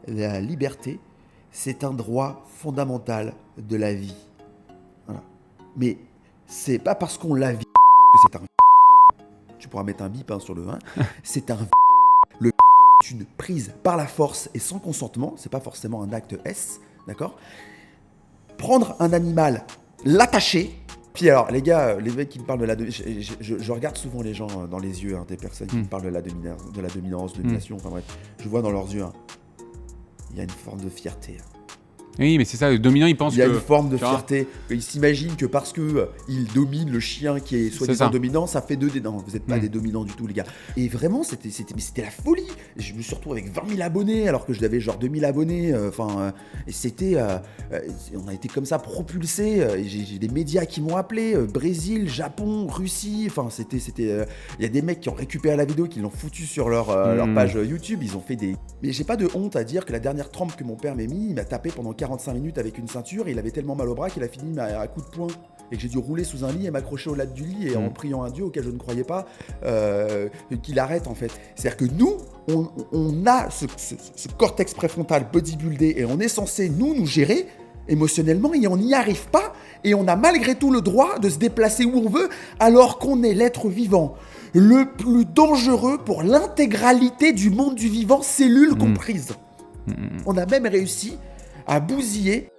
la liberté, c'est un droit fondamental de la vie. Voilà. Mais c'est pas parce qu'on la vit que c'est un tu pourras mettre un bip sur le 1, c'est un le est une prise par la force et sans consentement, c'est pas forcément un acte S, d'accord? Prendre un animal, l'attacher. Puis alors, les gars, les mecs qui me parlent de la je regarde souvent les gens dans les yeux, des personnes qui me parlent de la dominance, de domination, enfin bref, je vois dans leurs yeux, il y a une forme de fierté. Oui, mais c'est ça, le dominant, il pense que... Il y a une forme de fierté. Il s'imagine que parce que il domine le chien qui est soi-disant dominant, ça fait deux des... Non, vous n'êtes pas des dominants du tout, les gars. Et vraiment, c'était la folie. Je me suis retrouvé avec 20 000 abonnés, alors que je l'avais genre 2000 abonnés. Et c'était... on a été comme ça propulsés. J'ai des médias qui m'ont appelé. Brésil, Japon, Russie. Enfin, c'était... Il y a des mecs qui ont récupéré la vidéo, qui l'ont foutu sur leur page YouTube. Ils ont fait des... Mais j'ai pas de honte à dire que la dernière trempe que mon père m'a mis, il m'a tapé pendant 45 minutes avec une ceinture et il avait tellement mal au bras qu'il a fini à coup de poing et que j'ai dû rouler sous un lit et m'accrocher au latte du lit et en priant un dieu auquel je ne croyais pas qu'il arrête en fait. C'est-à-dire que nous, on a ce cortex préfrontal bodybuildé et on est censé nous gérer émotionnellement et on n'y arrive pas et on a malgré tout le droit de se déplacer où on veut alors qu'on est l'être vivant le plus dangereux pour l'intégralité du monde du vivant, cellules comprises. On a même réussi à bousiller.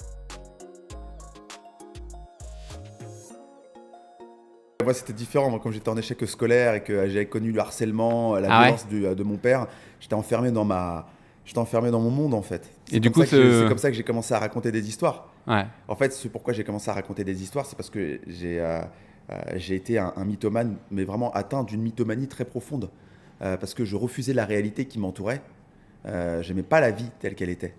Moi, c'était différent. Moi, comme j'étais en échec scolaire et que j'avais connu le harcèlement, la violence de mon père, j'étais enfermé dans mon monde, en fait. C'est comme ça que j'ai commencé à raconter des histoires. Ouais. En fait, c'est pourquoi j'ai commencé à raconter des histoires, c'est parce que j'ai été un mythomane, mais vraiment atteint d'une mythomanie très profonde. Parce que je refusais la réalité qui m'entourait. J'aimais pas la vie telle qu'elle était.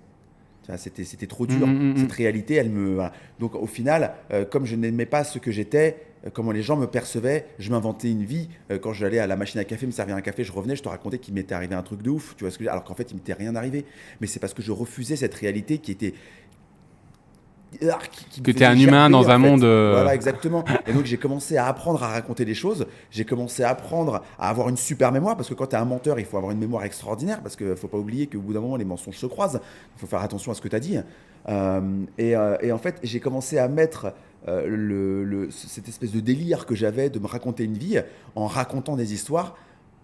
C'était trop dur. Cette réalité, elle me... Voilà. Donc au final, comme je n'aimais pas ce que j'étais, comment les gens me percevaient, je m'inventais une vie. Quand j'allais à la machine à café, me servir un café, je revenais, je te racontais qu'il m'était arrivé un truc de ouf. Tu vois ce que je veux dire ? Alors qu'en fait, il m'était rien arrivé. Mais c'est parce que je refusais cette réalité qui était... que tu es un humain dans un monde... Voilà, exactement. Et donc, j'ai commencé à apprendre à raconter des choses. J'ai commencé à apprendre à avoir une super mémoire. Parce que quand tu es un menteur, il faut avoir une mémoire extraordinaire. Parce qu'il ne faut pas oublier qu'au bout d'un moment, les mensonges se croisent. Il faut faire attention à ce que tu as dit. Et en fait, j'ai commencé à mettre cette espèce de délire que j'avais de me raconter une vie en racontant des histoires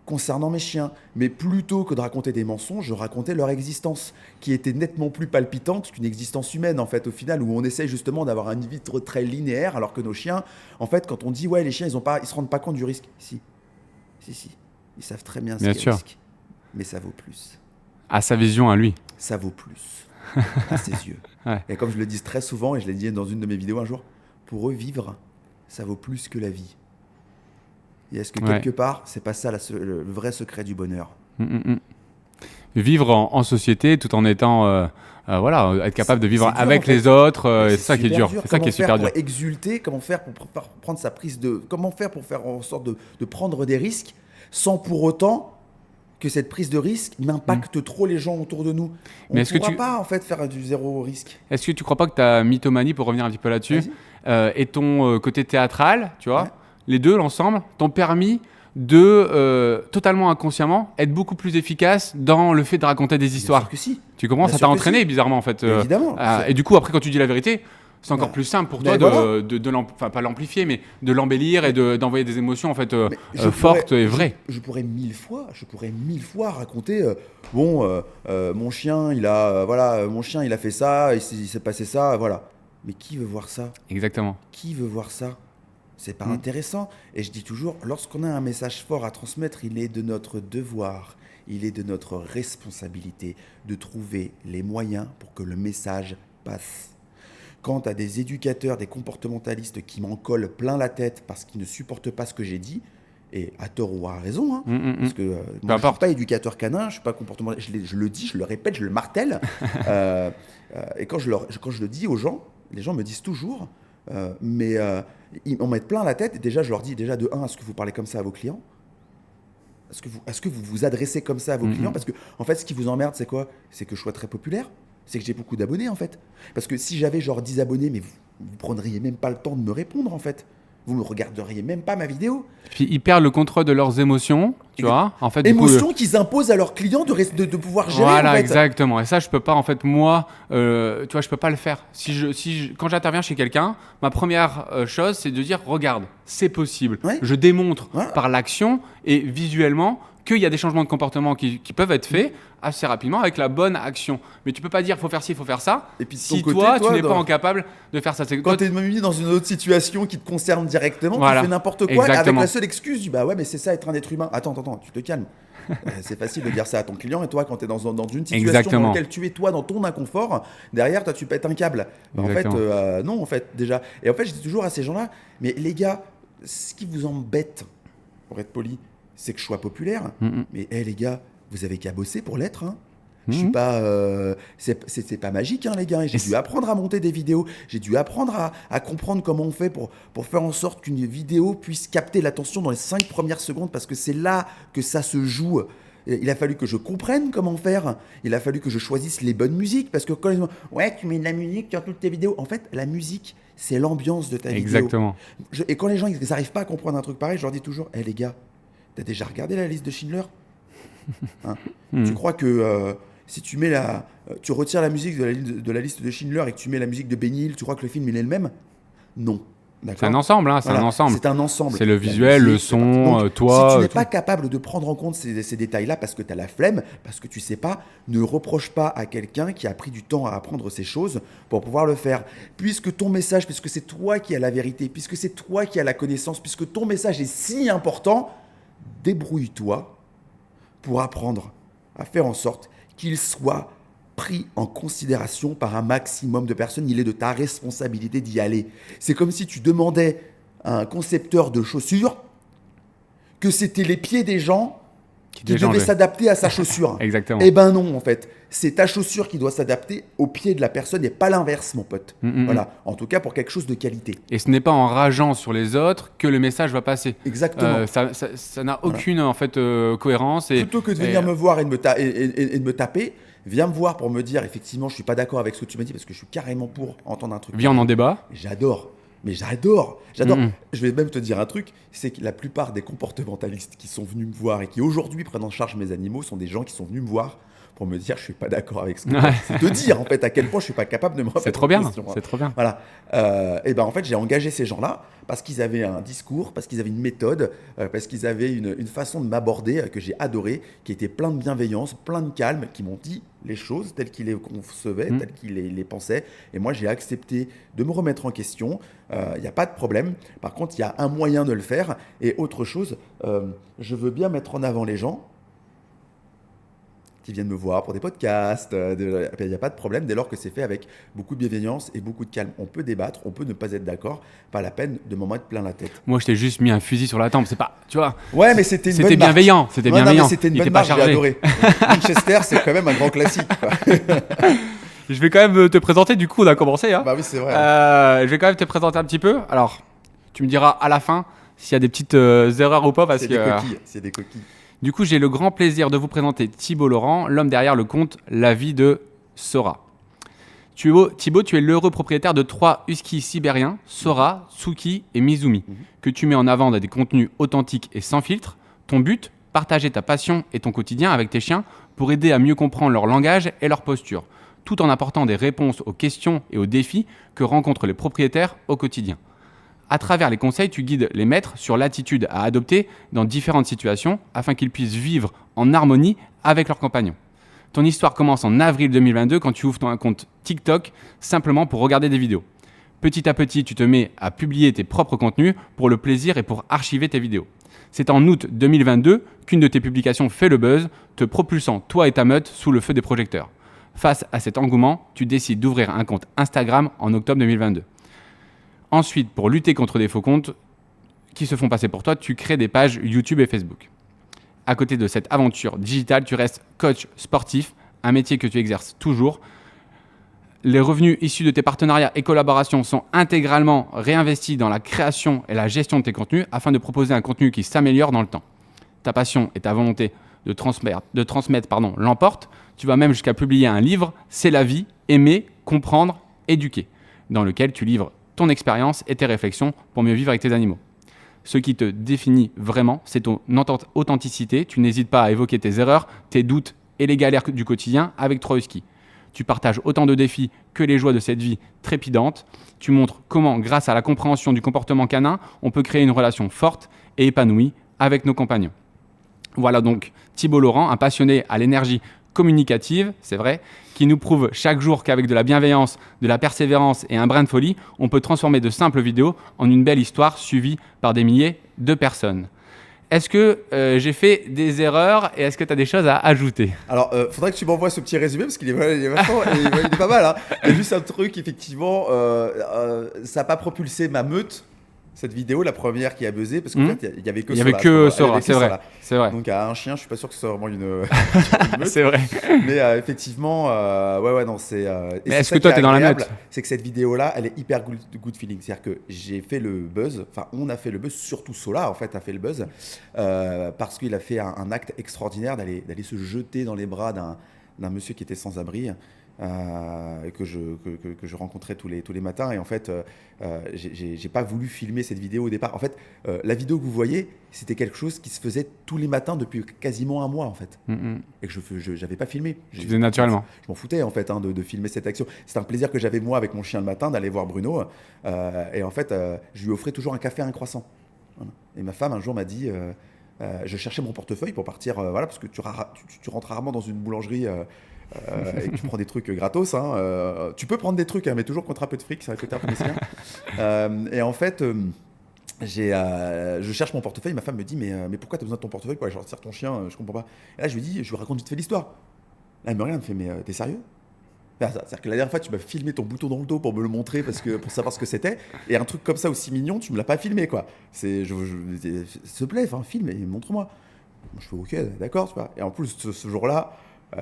concernant mes chiens. Mais plutôt que de raconter des mensonges, je racontais leur existence, qui était nettement plus palpitante qu'une existence humaine, en fait, au final, où on essaye justement d'avoir une vie très linéaire, alors que nos chiens, en fait, quand on dit, ouais, les chiens, ils se rendent pas compte du risque. Si. Ils savent très bien ce qu'est le risque. Mais ça vaut plus. À sa vision, à lui. Ça vaut plus. À ses yeux. Ouais. Et comme je le dis très souvent, et je l'ai dit dans une de mes vidéos un jour, pour eux, vivre, ça vaut plus que la vie. Et est-ce que quelque part, c'est pas ça le vrai secret du bonheur ? Vivre en société tout en étant, être capable de vivre avec les autres, c'est ça qui est dur. C'est ça qui est super dur. Comment faire pour exulter ? Comment faire pour prendre sa prise de... Comment faire pour faire en sorte de prendre des risques sans pour autant que cette prise de risque n'impacte trop les gens autour de nous ? On ne pourra pas en fait faire du zéro risque. Est-ce que tu crois pas que ta mythomanie, pour revenir un petit peu là-dessus, et ton côté théâtral, tu vois, les deux, l'ensemble, t'ont permis de, totalement inconsciemment, être beaucoup plus efficace dans le fait de raconter des histoires. Bien sûr que si. Tu commences à t'entraîner, bizarrement, en fait. Évidemment. Et du coup, après, quand tu dis la vérité, c'est encore plus simple pour toi pas l'amplifier, mais de l'embellir et d'envoyer des émotions, en fait, fortes et vraies. Je pourrais mille fois raconter, mon chien, il a fait ça, il s'est passé ça, voilà. Mais qui veut voir ça ? Exactement. Qui veut voir ça ? C'est pas intéressant. Et je dis toujours, lorsqu'on a un message fort à transmettre, il est de notre devoir, il est de notre responsabilité de trouver les moyens pour que le message passe. Quant à des éducateurs, des comportementalistes qui m'en collent plein la tête parce qu'ils ne supportent pas ce que j'ai dit, et à tort ou à raison, parce que moi, je ne suis pas éducateur canin, je ne suis pas comportementaliste, je le dis, je le répète, je le martèle. Et quand je le dis aux gens, les gens me disent toujours... ils m'en mettent plein la tête. Et déjà, je leur dis, de 1, est-ce que vous parlez comme ça à vos clients ? Est-ce que vous vous adressez comme ça à vos clients ? Parce que, en fait, ce qui vous emmerde, c'est quoi ? C'est que je sois très populaire. C'est que j'ai beaucoup d'abonnés, en fait. Parce que si j'avais genre 10 abonnés, mais vous prendriez même pas le temps de me répondre, en fait. vous ne regarderiez même pas ma vidéo. Puis ils perdent le contrôle de leurs émotions, tu vois. En fait, émotions qu'ils imposent à leurs clients de pouvoir gérer. Voilà, en fait. Exactement. Et ça, je peux pas, en fait, moi, tu vois, je peux pas le faire. Quand j'interviens chez quelqu'un, ma première chose, c'est de dire, regarde, c'est possible. Ouais. Je démontre par l'action et visuellement qu'il y a des changements de comportement qui peuvent être faits assez rapidement avec la bonne action. Mais tu peux pas dire faut faire ci, il faut faire ça. Et puis si toi, tu n'es pas incapable de faire ça. Quand tu es mis dans une autre situation qui te concerne directement, tu fais n'importe quoi avec la seule excuse du bah ouais, mais c'est ça être un être humain. Attends, tu te calmes. C'est facile de dire ça à ton client et toi, quand tu es dans une situation dans laquelle tu es toi dans ton inconfort, derrière toi tu pètes un câble. En fait, non, en fait, déjà. Et en fait, je dis toujours à ces gens-là, mais les gars, ce qui vous embête, pour être poli, c'est que je sois populaire. Mais les gars, vous avez qu'à bosser pour l'être. Hein. Je suis pas, c'est pas magique, hein, les gars. J'ai dû apprendre à monter des vidéos. J'ai dû apprendre à comprendre comment on fait pour faire en sorte qu'une vidéo puisse capter l'attention dans les 5 premières secondes, parce que c'est là que ça se joue. Il a fallu que je comprenne comment faire. Il a fallu que je choisisse les bonnes musiques, parce que quand ils me disent ouais, tu mets de la musique dans toutes tes vidéos. En fait, la musique, c'est l'ambiance de ta vidéo. Exactement. Et quand les gens ils n'arrivent pas à comprendre un truc pareil, je leur dis toujours les gars, t'as déjà regardé la liste de Schindler, hein? Tu crois que si tu retires la musique de la liste de Schindler et que tu mets la musique de Benny Hill, tu crois que le film il est le même? Non. C'est un ensemble, hein, c'est un ensemble. C'est un ensemble. C'est le visuel, le son, donc, toi. Si tu n'es pas capable de prendre en compte ces détails-là parce que tu as la flemme, parce que tu sais pas, ne reproche pas à quelqu'un qui a pris du temps à apprendre ces choses pour pouvoir le faire. Puisque ton message, puisque c'est toi qui as la vérité, puisque c'est toi qui as la connaissance, puisque ton message est si important, débrouille-toi pour apprendre à faire en sorte qu'il soit pris en considération par un maximum de personnes. Il est de ta responsabilité d'y aller. C'est comme si tu demandais à un concepteur de chaussures que c'était les pieds des gens qui devaient s'adapter à sa chaussure. Exactement. Eh ben non, en fait. C'est ta chaussure qui doit s'adapter aux pieds de la personne et pas l'inverse, mon pote. Voilà. En tout cas, pour quelque chose de qualité. Et ce n'est pas en rageant sur les autres que le message va passer. Exactement. Ça n'a aucune en fait, cohérence. Plutôt que de venir me voir et de me taper, viens me voir pour me dire effectivement, je suis pas d'accord avec ce que tu m'as dit parce que je suis carrément pour entendre un truc. Viens, on en débat. J'adore. Mais j'adore. Je vais même te dire un truc, c'est que la plupart des comportementalistes qui sont venus me voir et qui aujourd'hui prennent en charge mes animaux sont des gens qui sont venus me voir pour me dire je suis pas d'accord avec ce que c'est te dire en fait à quel point je suis pas capable de me remettre en question. C'est trop bien. Voilà. Et ben en fait j'ai engagé ces gens-là parce qu'ils avaient un discours, parce qu'ils avaient une méthode, parce qu'ils avaient une façon de m'aborder que j'ai adoré, qui était plein de bienveillance, plein de calme, qui m'ont dit les choses telles qu'ils les concevaient, telles qu'ils les pensaient. Et moi j'ai accepté de me remettre en question. Il n'y a pas de problème. Par contre il y a un moyen de le faire. Et autre chose, je veux bien mettre en avant les gens qui viennent me voir pour des podcasts, il n'y a pas de problème dès lors que c'est fait avec beaucoup de bienveillance et beaucoup de calme. On peut débattre, on peut ne pas être d'accord, pas la peine de m'en mettre plein la tête. Moi, je t'ai juste mis un fusil sur la tempe, c'est pas, tu vois. Ouais, mais c'était une bonne bienveillant, marque. C'était bienveillant. Non, mais c'était une bonne marque, j'ai adoré. Manchester, c'est quand même un grand classique. Je vais quand même te présenter, du coup, on a commencé. Hein. Bah oui, c'est vrai. Je vais quand même te présenter un petit peu. Alors, tu me diras à la fin s'il y a des petites erreurs ou pas. Parce c'est des coquilles. Du coup, j'ai le grand plaisir de vous présenter Thibaut Laurent, l'homme derrière le compte La Vie de Sora. Thibaut, tu es l'heureux propriétaire de 3 huskies sibériens, Sora, Tsuki et Mizumi, que tu mets en avant dans des contenus authentiques et sans filtre. Ton but, partager ta passion et ton quotidien avec tes chiens pour aider à mieux comprendre leur langage et leur posture, tout en apportant des réponses aux questions et aux défis que rencontrent les propriétaires au quotidien. À travers les conseils, tu guides les maîtres sur l'attitude à adopter dans différentes situations afin qu'ils puissent vivre en harmonie avec leurs compagnons. Ton histoire commence en avril 2022 quand tu ouvres ton compte TikTok simplement pour regarder des vidéos. Petit à petit, tu te mets à publier tes propres contenus pour le plaisir et pour archiver tes vidéos. C'est en août 2022 qu'une de tes publications fait le buzz, te propulsant toi et ta meute sous le feu des projecteurs. Face à cet engouement, tu décides d'ouvrir un compte Instagram en octobre 2022. Ensuite, pour lutter contre des faux comptes qui se font passer pour toi, tu crées des pages YouTube et Facebook. À côté de cette aventure digitale, tu restes coach sportif, un métier que tu exerces toujours. Les revenus issus de tes partenariats et collaborations sont intégralement réinvestis dans la création et la gestion de tes contenus afin de proposer un contenu qui s'améliore dans le temps. Ta passion et ta volonté de transmettre l'emportent. Tu vas même jusqu'à publier un livre, C'est la vie, aimer, comprendre, éduquer, dans lequel tu livres ton expérience et tes réflexions pour mieux vivre avec tes animaux. Ce qui te définit vraiment, c'est ton authenticité. Tu n'hésites pas à évoquer tes erreurs, tes doutes et les galères du quotidien avec 3 huskies. Tu partages autant de défis que les joies de cette vie trépidante. Tu montres comment, grâce à la compréhension du comportement canin, on peut créer une relation forte et épanouie avec nos compagnons. Voilà donc Thibaut Laurent, un passionné à l'énergie communicative, c'est vrai, qui nous prouve chaque jour qu'avec de la bienveillance, de la persévérance et un brin de folie, on peut transformer de simples vidéos en une belle histoire suivie par des milliers de personnes. Est-ce que j'ai fait des erreurs et est-ce que tu as des choses à ajouter ? Alors, faudrait que tu m'envoies ce petit résumé parce qu'il est vachement, il est pas mal. Hein. Il y a juste un truc, effectivement, ça n'a pas propulsé ma meute. Cette vidéo, la première qui a buzzé, parce qu'en fait, il n'y avait que Sora. Il y avait que Sora, c'est vrai. Donc, à un chien, je suis pas sûr que ce soit vraiment une meute. C'est vrai. Mais effectivement, non, c'est. Mais est-ce que toi, tu es dans la meute ? C'est que cette vidéo-là, elle est hyper good feeling. C'est-à-dire que j'ai fait le buzz, enfin, on a fait le buzz, surtout Sola, en fait, a fait le buzz, parce qu'il a fait un acte extraordinaire d'aller se jeter dans les bras d'un monsieur qui était sans abri. Que je rencontrais tous les matins et en fait j'ai pas voulu filmer cette vidéo au départ. En fait la vidéo que vous voyez, c'était quelque chose qui se faisait tous les matins depuis quasiment un mois en fait. Et que je j'avais pas filmé. Tu faisais naturellement. Je m'en foutais en fait de filmer cette action. C'est un plaisir que j'avais moi avec mon chien le matin d'aller voir Bruno et en fait je lui offrais toujours un café et un croissant. Voilà. Et ma femme un jour m'a dit je cherchais mon portefeuille pour partir voilà, parce que tu rentres rarement dans une boulangerie et que tu prends des trucs gratos. Hein, tu peux prendre des trucs, hein, mais toujours contre un peu de fric, c'est un côté un peu mesquin. Et en fait, je cherche mon portefeuille. Ma femme me dit mais pourquoi tu as besoin de ton portefeuille pour aller sortir ton chien? Je comprends pas. Et là, je lui dis, je lui raconte vite fait l'histoire. Là, elle me regarde, elle me fait mais t'es sérieux? C'est-à-dire que la dernière fois, tu m'as filmé ton bouton dans le dos pour me le montrer, pour savoir ce que c'était. Et un truc comme ça aussi mignon, tu me l'as pas filmé, quoi. S'il te plaît, filme et montre-moi. Je fais ok, d'accord, tu vois. Et en plus, ce jour-là,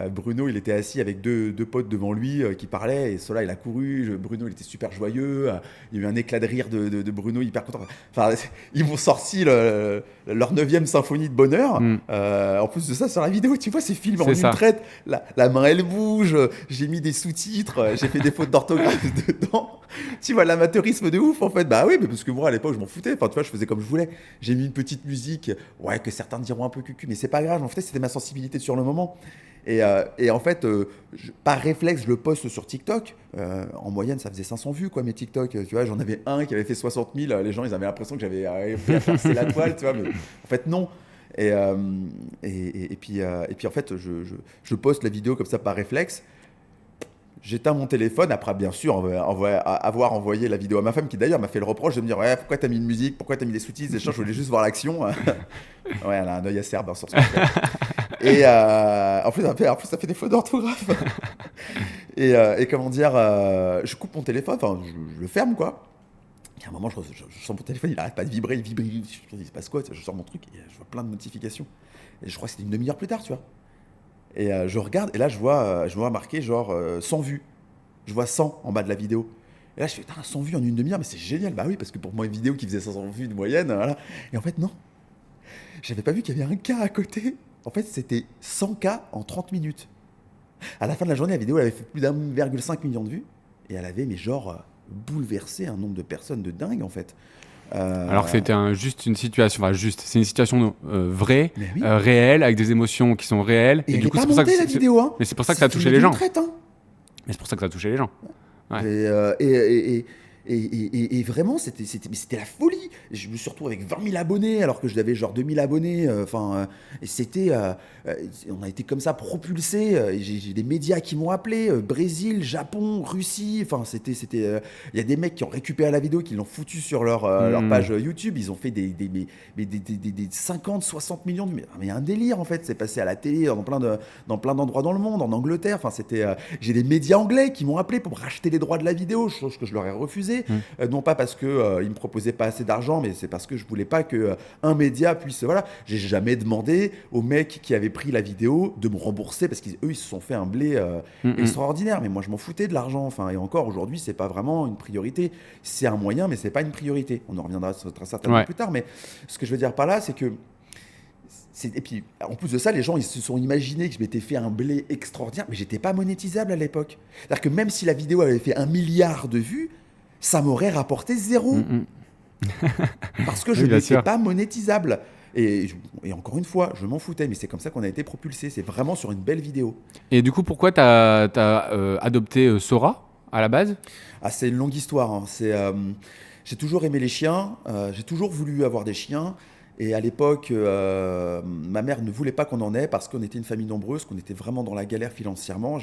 Bruno, il était assis avec deux potes devant lui qui parlaient et cela, il a couru. Bruno, il était super joyeux. Il y a eu un éclat de rire de Bruno, hyper content. Enfin, ils m'ont sorti leur 9e symphonie de bonheur. En plus de ça, sur la vidéo, tu vois, c'est filmé en une traite. La main, elle bouge. J'ai mis des sous-titres. J'ai fait des fautes d'orthographe dedans. Tu vois, l'amateurisme de ouf, en fait. Bah oui, mais parce que moi, à l'époque, je m'en foutais. Enfin, tu vois, je faisais comme je voulais. J'ai mis une petite musique, ouais, que certains diront un peu cucu, mais c'est pas grave. En fait, c'était ma sensibilité sur le moment. Et en fait, par réflexe, je le poste sur TikTok. En moyenne, ça faisait 500 vues, quoi, mes TikTok. Tu vois, j'en avais un qui avait fait 60 000. Les gens, ils avaient l'impression que j'avais percé la toile, tu vois. Mais en fait, non. Et puis, en fait, je poste la vidéo comme ça par réflexe. J'éteins mon téléphone, après bien sûr avoir envoyé la vidéo à ma femme qui d'ailleurs m'a fait le reproche de me dire ouais, pourquoi t'as mis une musique, pourquoi t'as mis des sous-titres, je voulais juste voir l'action. Ouais, elle a un œil acerbe sur ce truc. Et en plus ça fait des fautes d'orthographe. et comment dire, je coupe mon téléphone, enfin je le ferme quoi. Et à un moment je sens mon téléphone, il arrête pas de vibrer, il se passe quoi, je sors mon truc et je vois plein de notifications. Et je crois que c'était une demi-heure plus tard, tu vois. Et je regarde, et là je vois marqué genre 100 vues. Je vois 100 en bas de la vidéo. Et là je fais 100 vues en une demi-heure, mais c'est génial. Bah oui, parce que pour moi une vidéo qui faisait 500 vues de moyenne, voilà. Et en fait non. J'avais pas vu qu'il y avait un K à côté. En fait c'était 100 K en 30 minutes. À la fin de la journée, la vidéo elle avait fait plus d'1,5 million de vues. Et elle avait bouleversé un nombre de personnes de dingue en fait. Alors que c'était juste une situation, c'est une situation vraie, oui. Réelle, avec des émotions qui sont réelles. Et du coup, c'est pour ça que la vidéo, hein. Mais c'est pour ça que ça a touché les gens. Hein. Mais c'est pour ça que ça a touché les gens. Ouais. Et vraiment, c'était la folie. Je me suis retrouvé avec 20 000 abonnés alors que j'avais genre 2 000 abonnés. On a été comme ça propulsés. J'ai des médias qui m'ont appelé, Brésil, Japon, Russie. Enfin, il y a des mecs qui ont récupéré la vidéo, qui l'ont foutu sur leur page YouTube. Ils ont fait des 50, 60 millions de vues. Mais un délire en fait. C'est passé à la télé dans plein d'endroits dans le monde, en Angleterre. Enfin, j'ai des médias anglais qui m'ont appelé pour me racheter les droits de la vidéo, chose que je leur ai refusé. Non pas parce qu'ils ne me proposaient pas assez d'argent, mais c'est parce que je voulais pas qu'un média puisse... Voilà. J'ai jamais demandé aux mecs qui avaient pris la vidéo de me rembourser parce qu'eux, ils se sont fait un blé extraordinaire. Mais moi, je m'en foutais de l'argent. Enfin, et encore, aujourd'hui, c'est pas vraiment une priorité. C'est un moyen, mais c'est pas une priorité. On en reviendra certainement plus tard. Mais ce que je veux dire par là, c'est que... Et puis, en plus de ça, les gens, ils se sont imaginés que je m'étais fait un blé extraordinaire, mais j'étais pas monétisable à l'époque. C'est-à-dire que même si la vidéo avait fait 1 milliard de vues, ça m'aurait rapporté 0. Parce que je Oui, bien n'étais sûr. pas monétisable. Et encore une fois, je m'en foutais, mais c'est comme ça qu'on a été propulsé. C'est vraiment sur une belle vidéo. Et du coup, pourquoi tu as adopté Sora à la base? Ah, c'est une longue histoire, hein. J'ai toujours aimé les chiens, j'ai toujours voulu avoir des chiens. Et à l'époque, ma mère ne voulait pas qu'on en ait parce qu'on était une famille nombreuse, qu'on était vraiment dans la galère financièrement.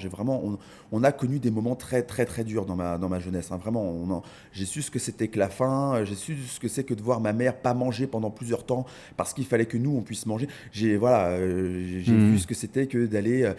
On a connu des moments très très très durs dans ma jeunesse, hein. Vraiment, j'ai su ce que c'était que la faim, j'ai su ce que c'est que de voir ma mère pas manger pendant plusieurs temps parce qu'il fallait que nous on puisse manger. J'ai vu ce que c'était que d'aller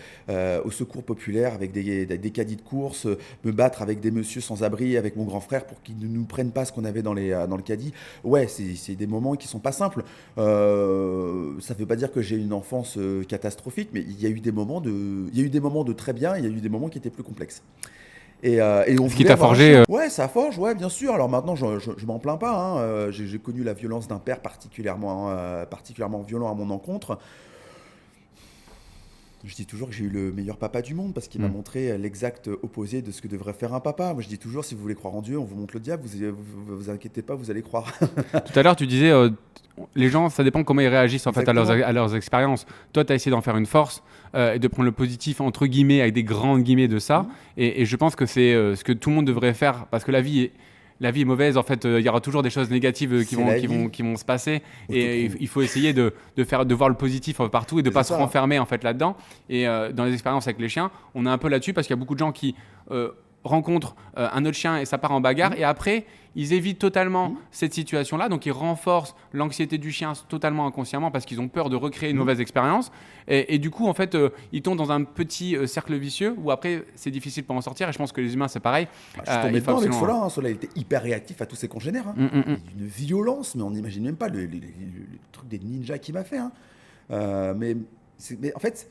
au secours populaire avec des caddies de course, me battre avec des messieurs sans abri, avec mon grand frère pour qu'ils ne nous prennent pas ce qu'on avait dans le caddie. Ouais, c'est des moments qui sont pas simples. Ça ne veut pas dire que j'ai une enfance catastrophique, mais il y a eu des moments il y a eu des moments de très bien, il y a eu des moments qui étaient plus complexes. Et on Ce qui voulait t'a avoir un forgé. chien. Ouais, ça forge, ouais, bien sûr. Alors maintenant, je m'en plains pas, hein. J'ai connu la violence d'un père particulièrement violent à mon encontre. Je dis toujours que j'ai eu le meilleur papa du monde parce qu'il m'a montré l'exact opposé de ce que devrait faire un papa. Moi, je dis toujours, si vous voulez croire en Dieu, on vous montre le diable, vous inquiétez pas, vous allez croire. Tout à l'heure, tu disais, les gens, ça dépend comment ils réagissent en fait Exactement. à leurs expériences. Toi, tu as essayé d'en faire une force et de prendre le positif, entre guillemets, avec des grandes guillemets de ça. Mhm. Et je pense que c'est ce que tout le monde devrait faire parce que la vie est mauvaise. En fait, il y aura toujours des choses négatives C'est la vie. qui vont se passer. On te Et trouve. il faut essayer de voir le positif partout et de ne Mais c'est pas se ça. renfermer en fait là-dedans. Et dans les expériences avec les chiens, on est un peu là-dessus parce qu'il y a beaucoup de gens qui rencontrent un autre chien et ça part en bagarre. Mhm. Et après, ils évitent totalement Mhm. cette situation-là. Donc, ils renforcent l'anxiété du chien totalement inconsciemment parce qu'ils ont peur de recréer une Mhm. mauvaise expérience. Et du coup, en fait, ils tombent dans un petit cercle vicieux où après, c'est difficile pour en sortir. Et je pense que les humains, c'est pareil. Ah, je suis tombé Il faut dedans avec absolument. Sola, hein. Sola, il était hyper réactif à tous ses congénères, hein. Une violence, mais on n'imagine même pas le truc des ninjas qu'il m'a fait, hein. Mais, mais en fait,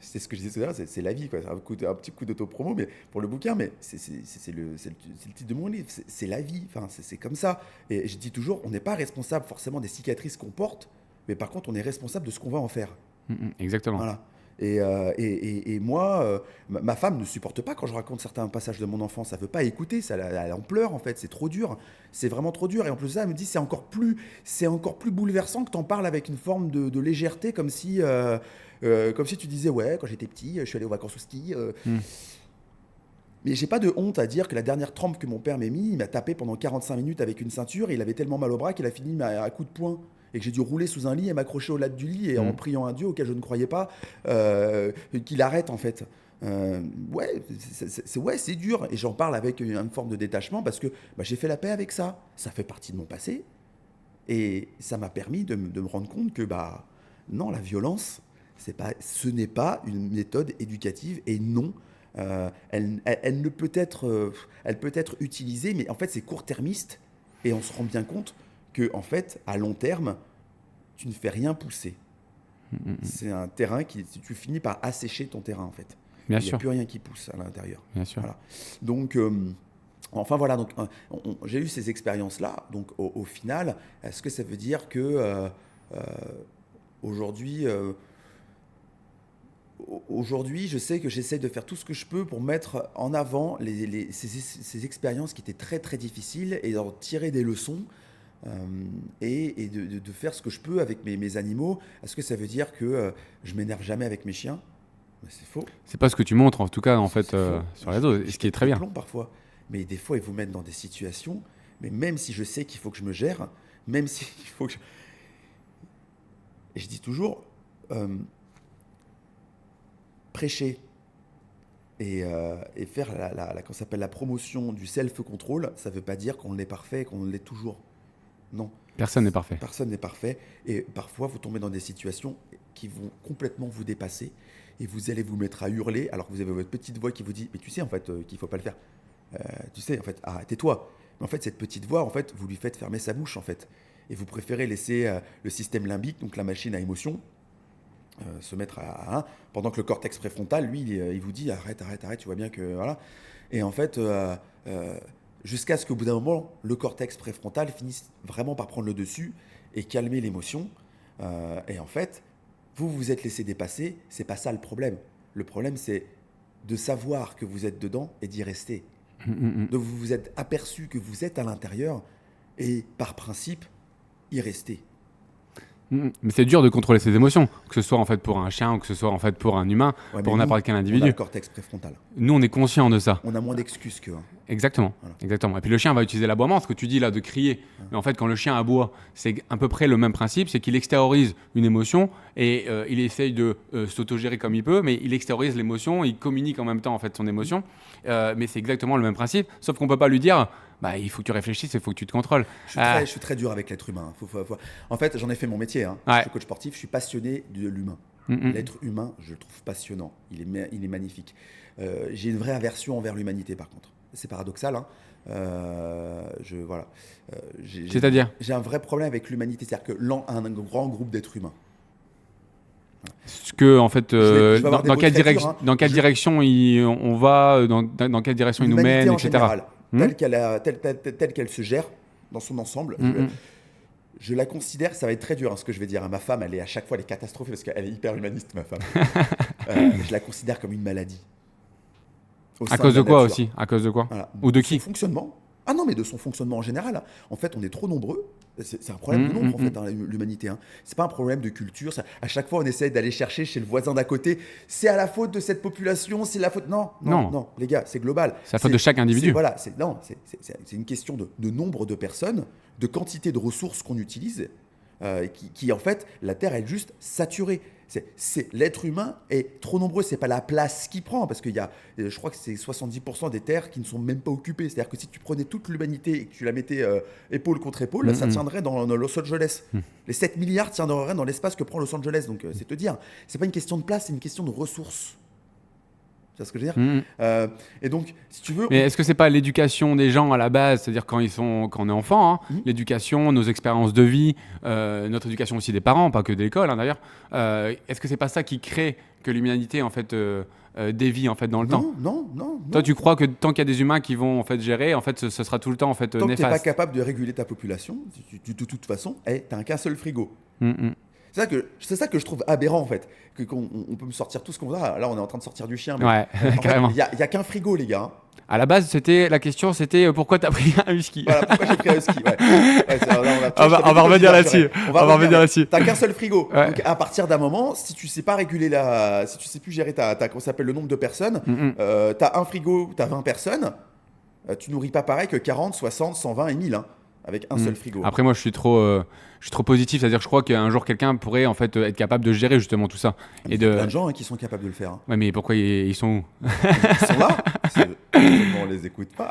c'est ce que je disais tout à l'heure, c'est la vie, quoi. C'est un petit coup d'auto-promo mais, pour le bouquin, mais c'est le titre de mon livre. C'est la vie, enfin, c'est comme ça. Et je dis toujours, on n'est pas responsable forcément des cicatrices qu'on porte, mais par contre, on est responsable de ce qu'on va en faire. Exactement. Voilà. Et moi, ma femme ne supporte pas quand je raconte certains passages de mon enfance. Elle veut pas écouter, elle en pleure en fait. C'est trop dur, c'est vraiment trop dur. Et en plus de ça, elle me dit c'est encore plus bouleversant que t'en parles avec une forme de légèreté, comme si tu disais ouais, quand j'étais petit, je suis allé aux vacances au ski. Mais j'ai pas de honte à dire que la dernière trempe que mon père m'a mis, il m'a tapé pendant 45 minutes avec une ceinture et il avait tellement mal au bras qu'il a fini à coups de poing. Et que j'ai dû rouler sous un lit et m'accrocher au latte du lit et en priant un Dieu auquel je ne croyais pas qu'il arrête en fait. Ouais, ouais, c'est dur. Et j'en parle avec une forme de détachement parce que bah, j'ai fait la paix avec ça. Ça fait partie de mon passé. Et ça m'a permis de me rendre compte que bah, non, la violence, ce n'est pas une méthode éducative et non, elle ne peut être, elle peut être utilisée, mais en fait c'est court-termiste et on se rend bien compte que en fait à long terme, tu ne fais rien pousser. C'est un terrain qui, tu finis par assécher ton terrain en fait. Bien Il n'y a sûr. plus rien qui pousse à l'intérieur. Bien sûr. Voilà. Donc enfin voilà, donc j'ai eu ces expériences-là. Donc au final, est-ce que ça veut dire que euh, aujourd'hui, aujourd'hui, je sais que j'essaie de faire tout ce que je peux pour mettre en avant ces expériences qui étaient très très difficiles et d'en tirer des leçons et de faire ce que je peux avec mes animaux. Est-ce que ça veut dire que je m'énerve jamais avec mes chiens? Ben, c'est faux. C'est pas ce que tu montres, en tout cas, en fait, C'est faux. sur les réseaux, ce qui est Pète très les bien. plombs parfois. Mais des fois, ils vous mettent dans des situations. Mais même si je sais qu'il faut que je me gère, même si il faut que je... Et je dis toujours, euh, prêcher et faire qu'on s'appelle la promotion du self-control, ça ne veut pas dire qu'on est parfait et qu'on l'est toujours. Non. Personne n'est parfait. Personne n'est parfait. Et parfois, vous tombez dans des situations qui vont complètement vous dépasser. Et vous allez vous mettre à hurler alors que vous avez votre petite voix qui vous dit « Mais tu sais en fait qu'il ne faut pas le faire. Tu sais en fait, tais-toi. » Mais en fait, cette petite voix, en fait, vous lui faites fermer sa bouche en fait. Et vous préférez laisser le système limbique, donc la machine à émotion, se mettre pendant que le cortex préfrontal, lui, il vous dit arrête, tu vois bien que voilà. Et en fait, jusqu'à ce qu'au bout d'un moment, le cortex préfrontal finisse vraiment par prendre le dessus et calmer l'émotion. Et en fait, vous vous êtes laissé dépasser, c'est pas ça le problème. Le problème, c'est de savoir que vous êtes dedans et d'y rester. Donc vous vous êtes aperçu que vous êtes à l'intérieur et par principe, y rester. Mais c'est dur de contrôler ses émotions, que ce soit en fait pour un chien ou que ce soit en fait pour un humain, pour n'importe quel individu. On a le cortex préfrontal. Nous, on est conscient de ça. On a moins d'excuses qu'eux. Exactement, voilà. Exactement. Et puis le chien va utiliser l'aboiement, ce que tu dis là, de crier. Mais en fait, quand le chien aboie, c'est à peu près le même principe, c'est qu'il extériorise une émotion et il essaye de s'autogérer comme il peut, mais il extériorise l'émotion, il communique en même temps en fait son émotion. Mais c'est exactement le même principe, sauf qu'on peut pas lui dire. Bah, il faut que tu réfléchisses, il faut que tu te contrôles. Je suis très dur avec l'être humain. En fait, j'en ai fait mon métier. Je suis coach sportif, je suis passionné de l'humain. L'être humain, je le trouve passionnant. Il est magnifique. J'ai une vraie aversion envers l'humanité, par contre. C'est paradoxal. C'est-à-dire ? J'ai un vrai problème avec l'humanité. C'est-à-dire qu'un grand groupe d'êtres humains. Ce que, en fait, dans quelle direction on va, dans quelle direction il nous mène, etc. Général, telle qu'elle se gère dans son ensemble, je la considère, ça va être très dur ce que je vais dire. Ma femme, elle est à chaque fois catastrophée parce qu'elle est hyper humaniste, ma femme. Je la considère comme une maladie. À cause de quoi aussi ? À cause de quoi ? Voilà. Ou de qui ? Son fonctionnement. Ah non, mais de son fonctionnement en général. En fait, on est trop nombreux. C'est un problème de nombre, en fait, l'humanité. C'est pas un problème de culture. À chaque fois, on essaie d'aller chercher chez le voisin d'à côté. C'est à la faute de cette population, c'est la faute. Non, les gars, c'est global. C'est la faute de chaque individu. C'est une question de nombre de personnes, de quantité de ressources qu'on utilise, qui en fait, la Terre est juste saturée. L'être humain est trop nombreux, c'est pas la place qu'il prend, parce qu'il y a, je crois que c'est 70% des terres qui ne sont même pas occupées. C'est-à-dire que si tu prenais toute l'humanité et que tu la mettais épaule contre épaule, ça tiendrait dans Los Angeles. Les 7 milliards tiendraient dans l'espace que prend Los Angeles. Donc c'est te dire, c'est pas une question de place, c'est une question de ressources. Tu vois ce que je veux dire Et donc, si tu veux... Mais est-ce que c'est pas l'éducation des gens à la base, c'est-à-dire quand on est enfant, l'éducation, nos expériences de vie, notre éducation aussi des parents, pas que de l'école d'ailleurs, est-ce que c'est pas ça qui crée que l'humanité en fait dévie en fait dans le temps ? Non. Toi, tu crois que tant qu'il y a des humains qui vont en fait gérer, en fait, ce sera tout le temps en fait tant néfaste. Tant que t'es pas capable de réguler ta population, de toute façon, t'as qu'un seul frigo. C'est ça que je trouve aberrant en fait, qu'on peut me sortir tout ce qu'on voudra. Là, on est en train de sortir du chien. Mais ouais, carrément. Il y a qu'un frigo, les gars. À la base, la question c'était pourquoi t'as pris un husky. Voilà, pourquoi j'ai pris un husky. On va revenir là-dessus. T'as qu'un seul frigo. Ouais. Donc à partir d'un moment, si tu sais pas réguler si tu sais plus gérer comment ça s'appelle, le nombre de personnes, t'as un frigo, t'as 20 personnes, tu nourris pas pareil que 40, 60, 120 et 1000. Avec un seul frigo. Après, moi, je suis trop positif, c'est-à-dire que je crois qu'un jour, quelqu'un pourrait en fait être capable de gérer justement tout ça. Il y a plein de gens qui sont capables de le faire. Ouais, mais pourquoi ils sont où ? Ils sont là. On les écoute pas.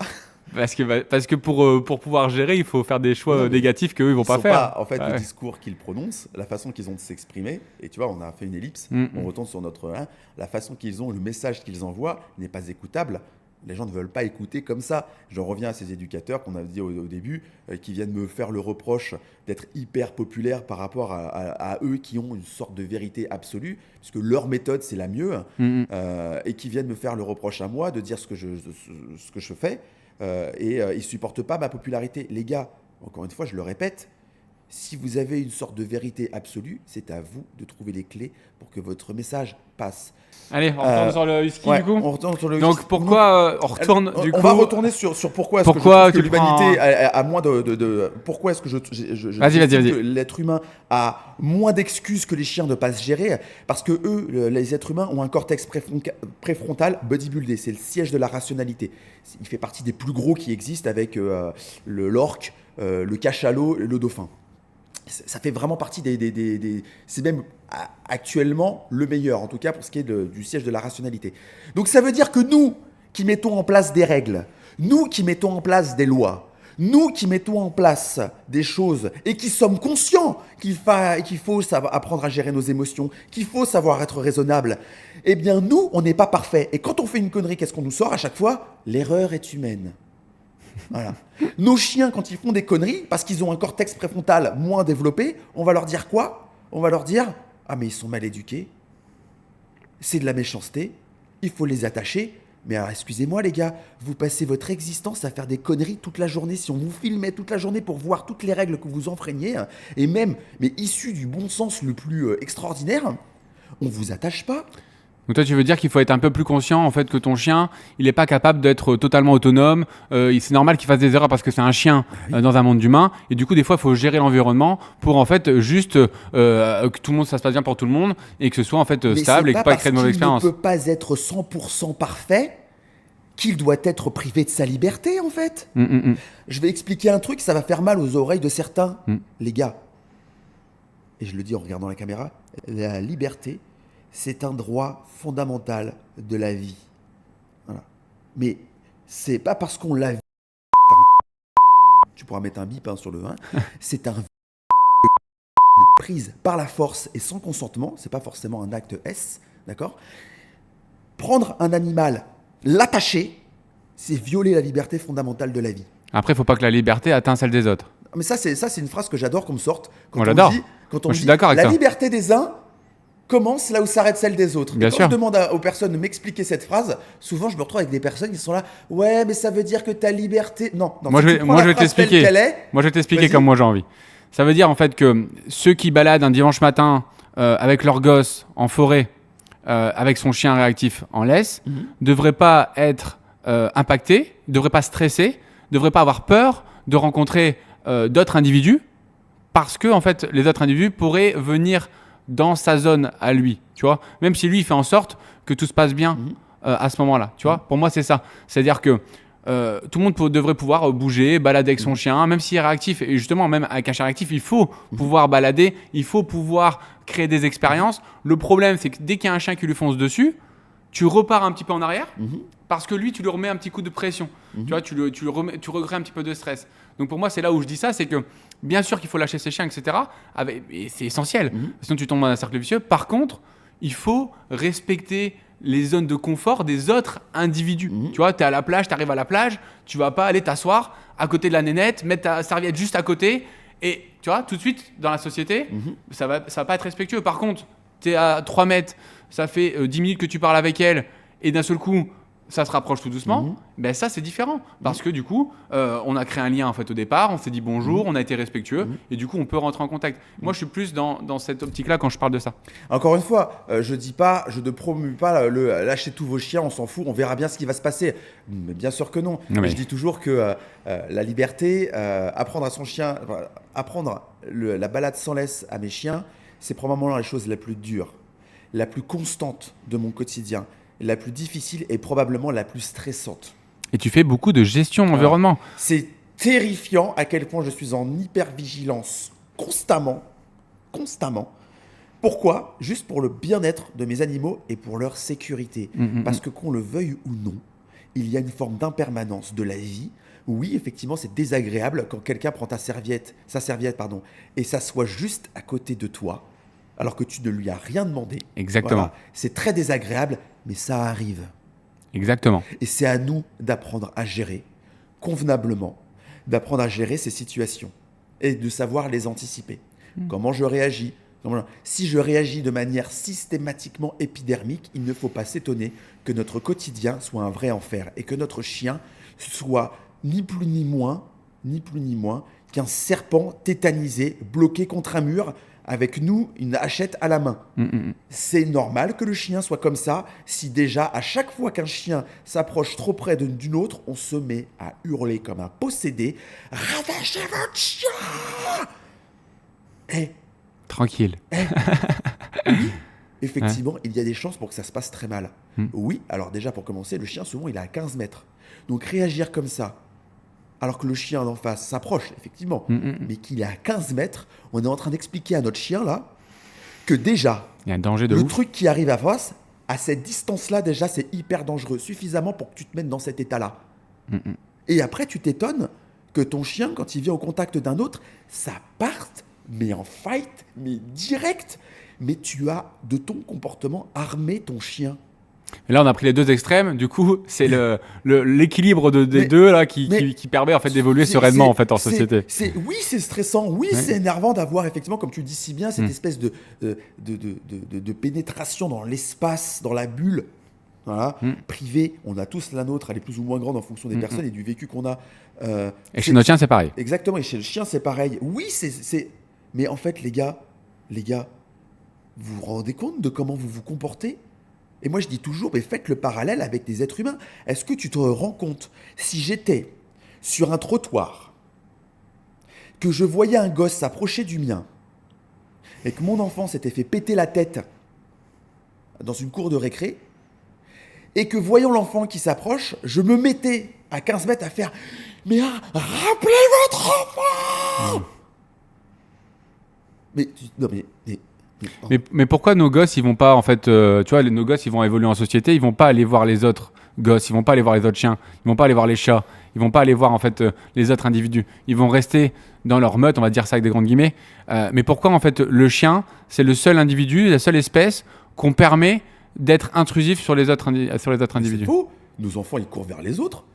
Parce que pour pouvoir gérer, il faut faire des choix négatifs qu'eux, ils vont pas faire. En fait, le discours qu'ils prononcent, la façon qu'ils ont de s'exprimer, et tu vois, on a fait une ellipse, on retourne sur notre... la façon qu'ils ont, le message qu'ils envoient n'est pas écoutable. Les gens ne veulent pas écouter comme ça. J'en reviens à ces éducateurs qu'on a dit au début, qui viennent me faire le reproche d'être hyper populaire par rapport à eux qui ont une sorte de vérité absolue, puisque leur méthode, c'est la mieux, et qui viennent me faire le reproche à moi de dire ce que je fais, et ils ne supportent pas ma popularité. Les gars, encore une fois, je le répète, si vous avez une sorte de vérité absolue, c'est à vous de trouver les clés pour que votre message passe. Allez, on retourne sur le husky du coup. On retourne sur le Donc whisky. pourquoi on retourne du coup. On va retourner sur pourquoi est-ce que l'humanité a moins de pourquoi est-ce que je vas-y. que l'être humain a moins d'excuses que les chiens de ne pas se gérer, parce que eux, les êtres humains, ont un cortex préfrontal bodybuildé, c'est le siège de la rationalité. Il fait partie des plus gros qui existent avec l'orque, le cachalot, le dauphin. Ça fait vraiment partie c'est même actuellement le meilleur, en tout cas pour ce qui est du siège de la rationalité. Donc ça veut dire que nous qui mettons en place des règles, nous qui mettons en place des lois, nous qui mettons en place des choses et qui sommes conscients qu'il faut apprendre à gérer nos émotions, qu'il faut savoir être raisonnable, eh bien nous, on n'est pas parfait. Et quand on fait une connerie, qu'est-ce qu'on nous sort à chaque fois ? L'erreur est humaine. Voilà. Nos chiens, quand ils font des conneries, parce qu'ils ont un cortex préfrontal moins développé, on va leur dire quoi ? On va leur dire « Ah mais ils sont mal éduqués, c'est de la méchanceté, il faut les attacher. Mais alors, excusez-moi les gars, vous passez votre existence à faire des conneries toute la journée. Si on vous filmait toute la journée pour voir toutes les règles que vous enfreignez, et même, mais issues du bon sens le plus extraordinaire, on vous attache pas. Donc toi, tu veux dire qu'il faut être un peu plus conscient en fait que ton chien, il n'est pas capable d'être totalement autonome. C'est normal qu'il fasse des erreurs parce que c'est un chien dans un monde d'humains. Et du coup, des fois, il faut gérer l'environnement pour en fait juste que tout le monde, ça se passe bien pour tout le monde et que ce soit en fait stable et que pas créer de mauvaise expérience. Il ne peut pas être 100% parfait qu'il doit être privé de sa liberté en fait. Je vais expliquer un truc, ça va faire mal aux oreilles de certains, les gars. Et je le dis en regardant la caméra, la liberté, c'est un droit fondamental de la vie. Voilà. Mais c'est pas parce qu'on l'a tu pourras mettre un bip sur le 1, c'est un prise par la force et sans consentement, c'est pas forcément un acte S, d'accord? Prendre un animal, l'attacher, c'est violer la liberté fondamentale de la vie. Après, il faut pas que la liberté atteigne celle des autres. Mais ça, c'est une phrase que j'adore qu'on me sorte. Moi, j'adore. Quand on je suis d'accord avec la ça. liberté des uns commence là où s'arrête celle des autres. Bien quand sûr. je demande aux personnes de m'expliquer cette phrase, souvent je me retrouve avec des personnes qui sont là. Ouais, mais ça veut dire que ta liberté. Non. Moi, je vais t'expliquer. Moi, je vais t'expliquer comme moi j'ai envie. Ça veut dire en fait que ceux qui baladent un dimanche matin avec leur gosse en forêt, avec son chien réactif en laisse, devraient pas être impactés, devraient pas stresser, devraient pas avoir peur de rencontrer d'autres individus parce que en fait les autres individus pourraient venir dans sa zone à lui, tu vois, même si lui il fait en sorte que tout se passe bien à ce moment-là, tu vois. Pour moi c'est ça, c'est-à-dire que tout le monde devrait pouvoir bouger, balader avec son chien, même s'il est réactif, et justement même avec un chien réactif il faut pouvoir balader, il faut pouvoir créer des expériences. Le problème c'est que dès qu'il y a un chien qui lui fonce dessus, tu repars un petit peu en arrière parce que lui tu lui remets un petit coup de pression, tu vois, tu recrées un petit peu de stress. Donc pour moi c'est là où je dis ça, c'est que bien sûr qu'il faut lâcher ses chiens, etc. Et c'est essentiel, sinon tu tombes dans un cercle vicieux. Par contre, il faut respecter les zones de confort des autres individus. Tu vois, tu es à la plage, tu arrives à la plage, tu vas pas aller t'asseoir à côté de la nénette, mettre ta serviette juste à côté, et tu vois, tout de suite, dans la société, ça va pas être respectueux. Par contre, tu es à 3 mètres, ça fait 10 minutes que tu parles avec elle, et d'un seul coup, ça se rapproche tout doucement, ben ça c'est différent parce que du coup on a créé un lien en fait au départ, on s'est dit bonjour, on a été respectueux et du coup on peut rentrer en contact. Moi je suis plus dans cette optique là quand je parle de ça. Encore une fois, je ne promue pas lâchez tous vos chiens, on s'en fout, on verra bien ce qui va se passer. Mais bien sûr que non. Oui. Je dis toujours que la liberté, apprendre à son chien, apprendre la balade sans laisse à mes chiens, c'est probablement la chose la plus dure, la plus constante de mon quotidien. La plus difficile et probablement la plus stressante. Et tu fais beaucoup de gestion d'environnement. C'est terrifiant à quel point je suis en hypervigilance constamment. Pourquoi ? Juste pour le bien-être de mes animaux et pour leur sécurité. Parce que qu'on le veuille ou non, il y a une forme d'impermanence de la vie. Oui, effectivement, c'est désagréable quand quelqu'un prend sa serviette, et s'assoit juste à côté de toi, alors que tu ne lui as rien demandé. Exactement. Voilà. C'est très désagréable, mais ça arrive. Exactement. Et c'est à nous d'apprendre à gérer convenablement, d'apprendre à gérer ces situations et de savoir les anticiper. Comment je réagis ? Si je réagis de manière systématiquement épidermique, il ne faut pas s'étonner que notre quotidien soit un vrai enfer et que notre chien soit ni plus ni moins qu'un serpent tétanisé bloqué contre un mur avec nous une hachette à la main. C'est normal que le chien soit comme ça si déjà à chaque fois qu'un chien s'approche trop près d'une autre, on se met à hurler comme un possédé. Ravagez votre chien. Tranquille. Oui, effectivement, il y a des chances pour que ça se passe très mal. Oui, alors déjà pour commencer, le chien souvent il est à 15 mètres. Donc réagir comme ça, alors que le chien d'en face s'approche, effectivement, mais qu'il est à 15 mètres, on est en train d'expliquer à notre chien, là, que déjà, il y a un danger de le ouf. truc qui arrive à face, à cette distance-là, déjà, c'est hyper dangereux, suffisamment pour que tu te mettes dans cet état-là. Et après, tu t'étonnes que ton chien, quand il vient au contact d'un autre, ça parte, mais en fight, mais direct. Mais tu as, de ton comportement, armé ton chien. Et là, on a pris les deux extrêmes. Du coup, c'est l'équilibre des deux là qui permet en fait d'évoluer sereinement en fait en société. Oui, c'est stressant. Oui, c'est énervant d'avoir effectivement, comme tu le dis si bien, cette espèce de pénétration dans l'espace, dans la bulle. Voilà, privée. On a tous la nôtre. Elle est plus ou moins grande en fonction des personnes et du vécu qu'on a. Et chez notre chien, c'est pareil. Exactement. Et chez le chien, c'est pareil. Oui, mais en fait, les gars, vous vous rendez compte de comment vous vous comportez ? Et moi, je dis toujours, mais faites le parallèle avec des êtres humains. Est-ce que tu te rends compte, si j'étais sur un trottoir, que je voyais un gosse s'approcher du mien, et que mon enfant s'était fait péter la tête dans une cour de récré, et que voyant l'enfant qui s'approche, je me mettais à 15 mètres à faire « Mais rappelez votre enfant !» Mais, non mais pourquoi nos gosses, ils vont pas, en fait, tu vois, nos gosses, ils vont évoluer en société, ils vont pas aller voir les autres gosses, ils vont pas aller voir les autres chiens, ils vont pas aller voir les chats, ils vont pas aller voir, en fait, les autres individus. Ils vont rester dans leur meute, on va dire ça avec des grandes guillemets. Mais pourquoi, en fait, le chien, c'est le seul individu, la seule espèce qu'on permet d'être intrusif sur les autres individus? C'est faux. Nos enfants, ils courent vers les autres.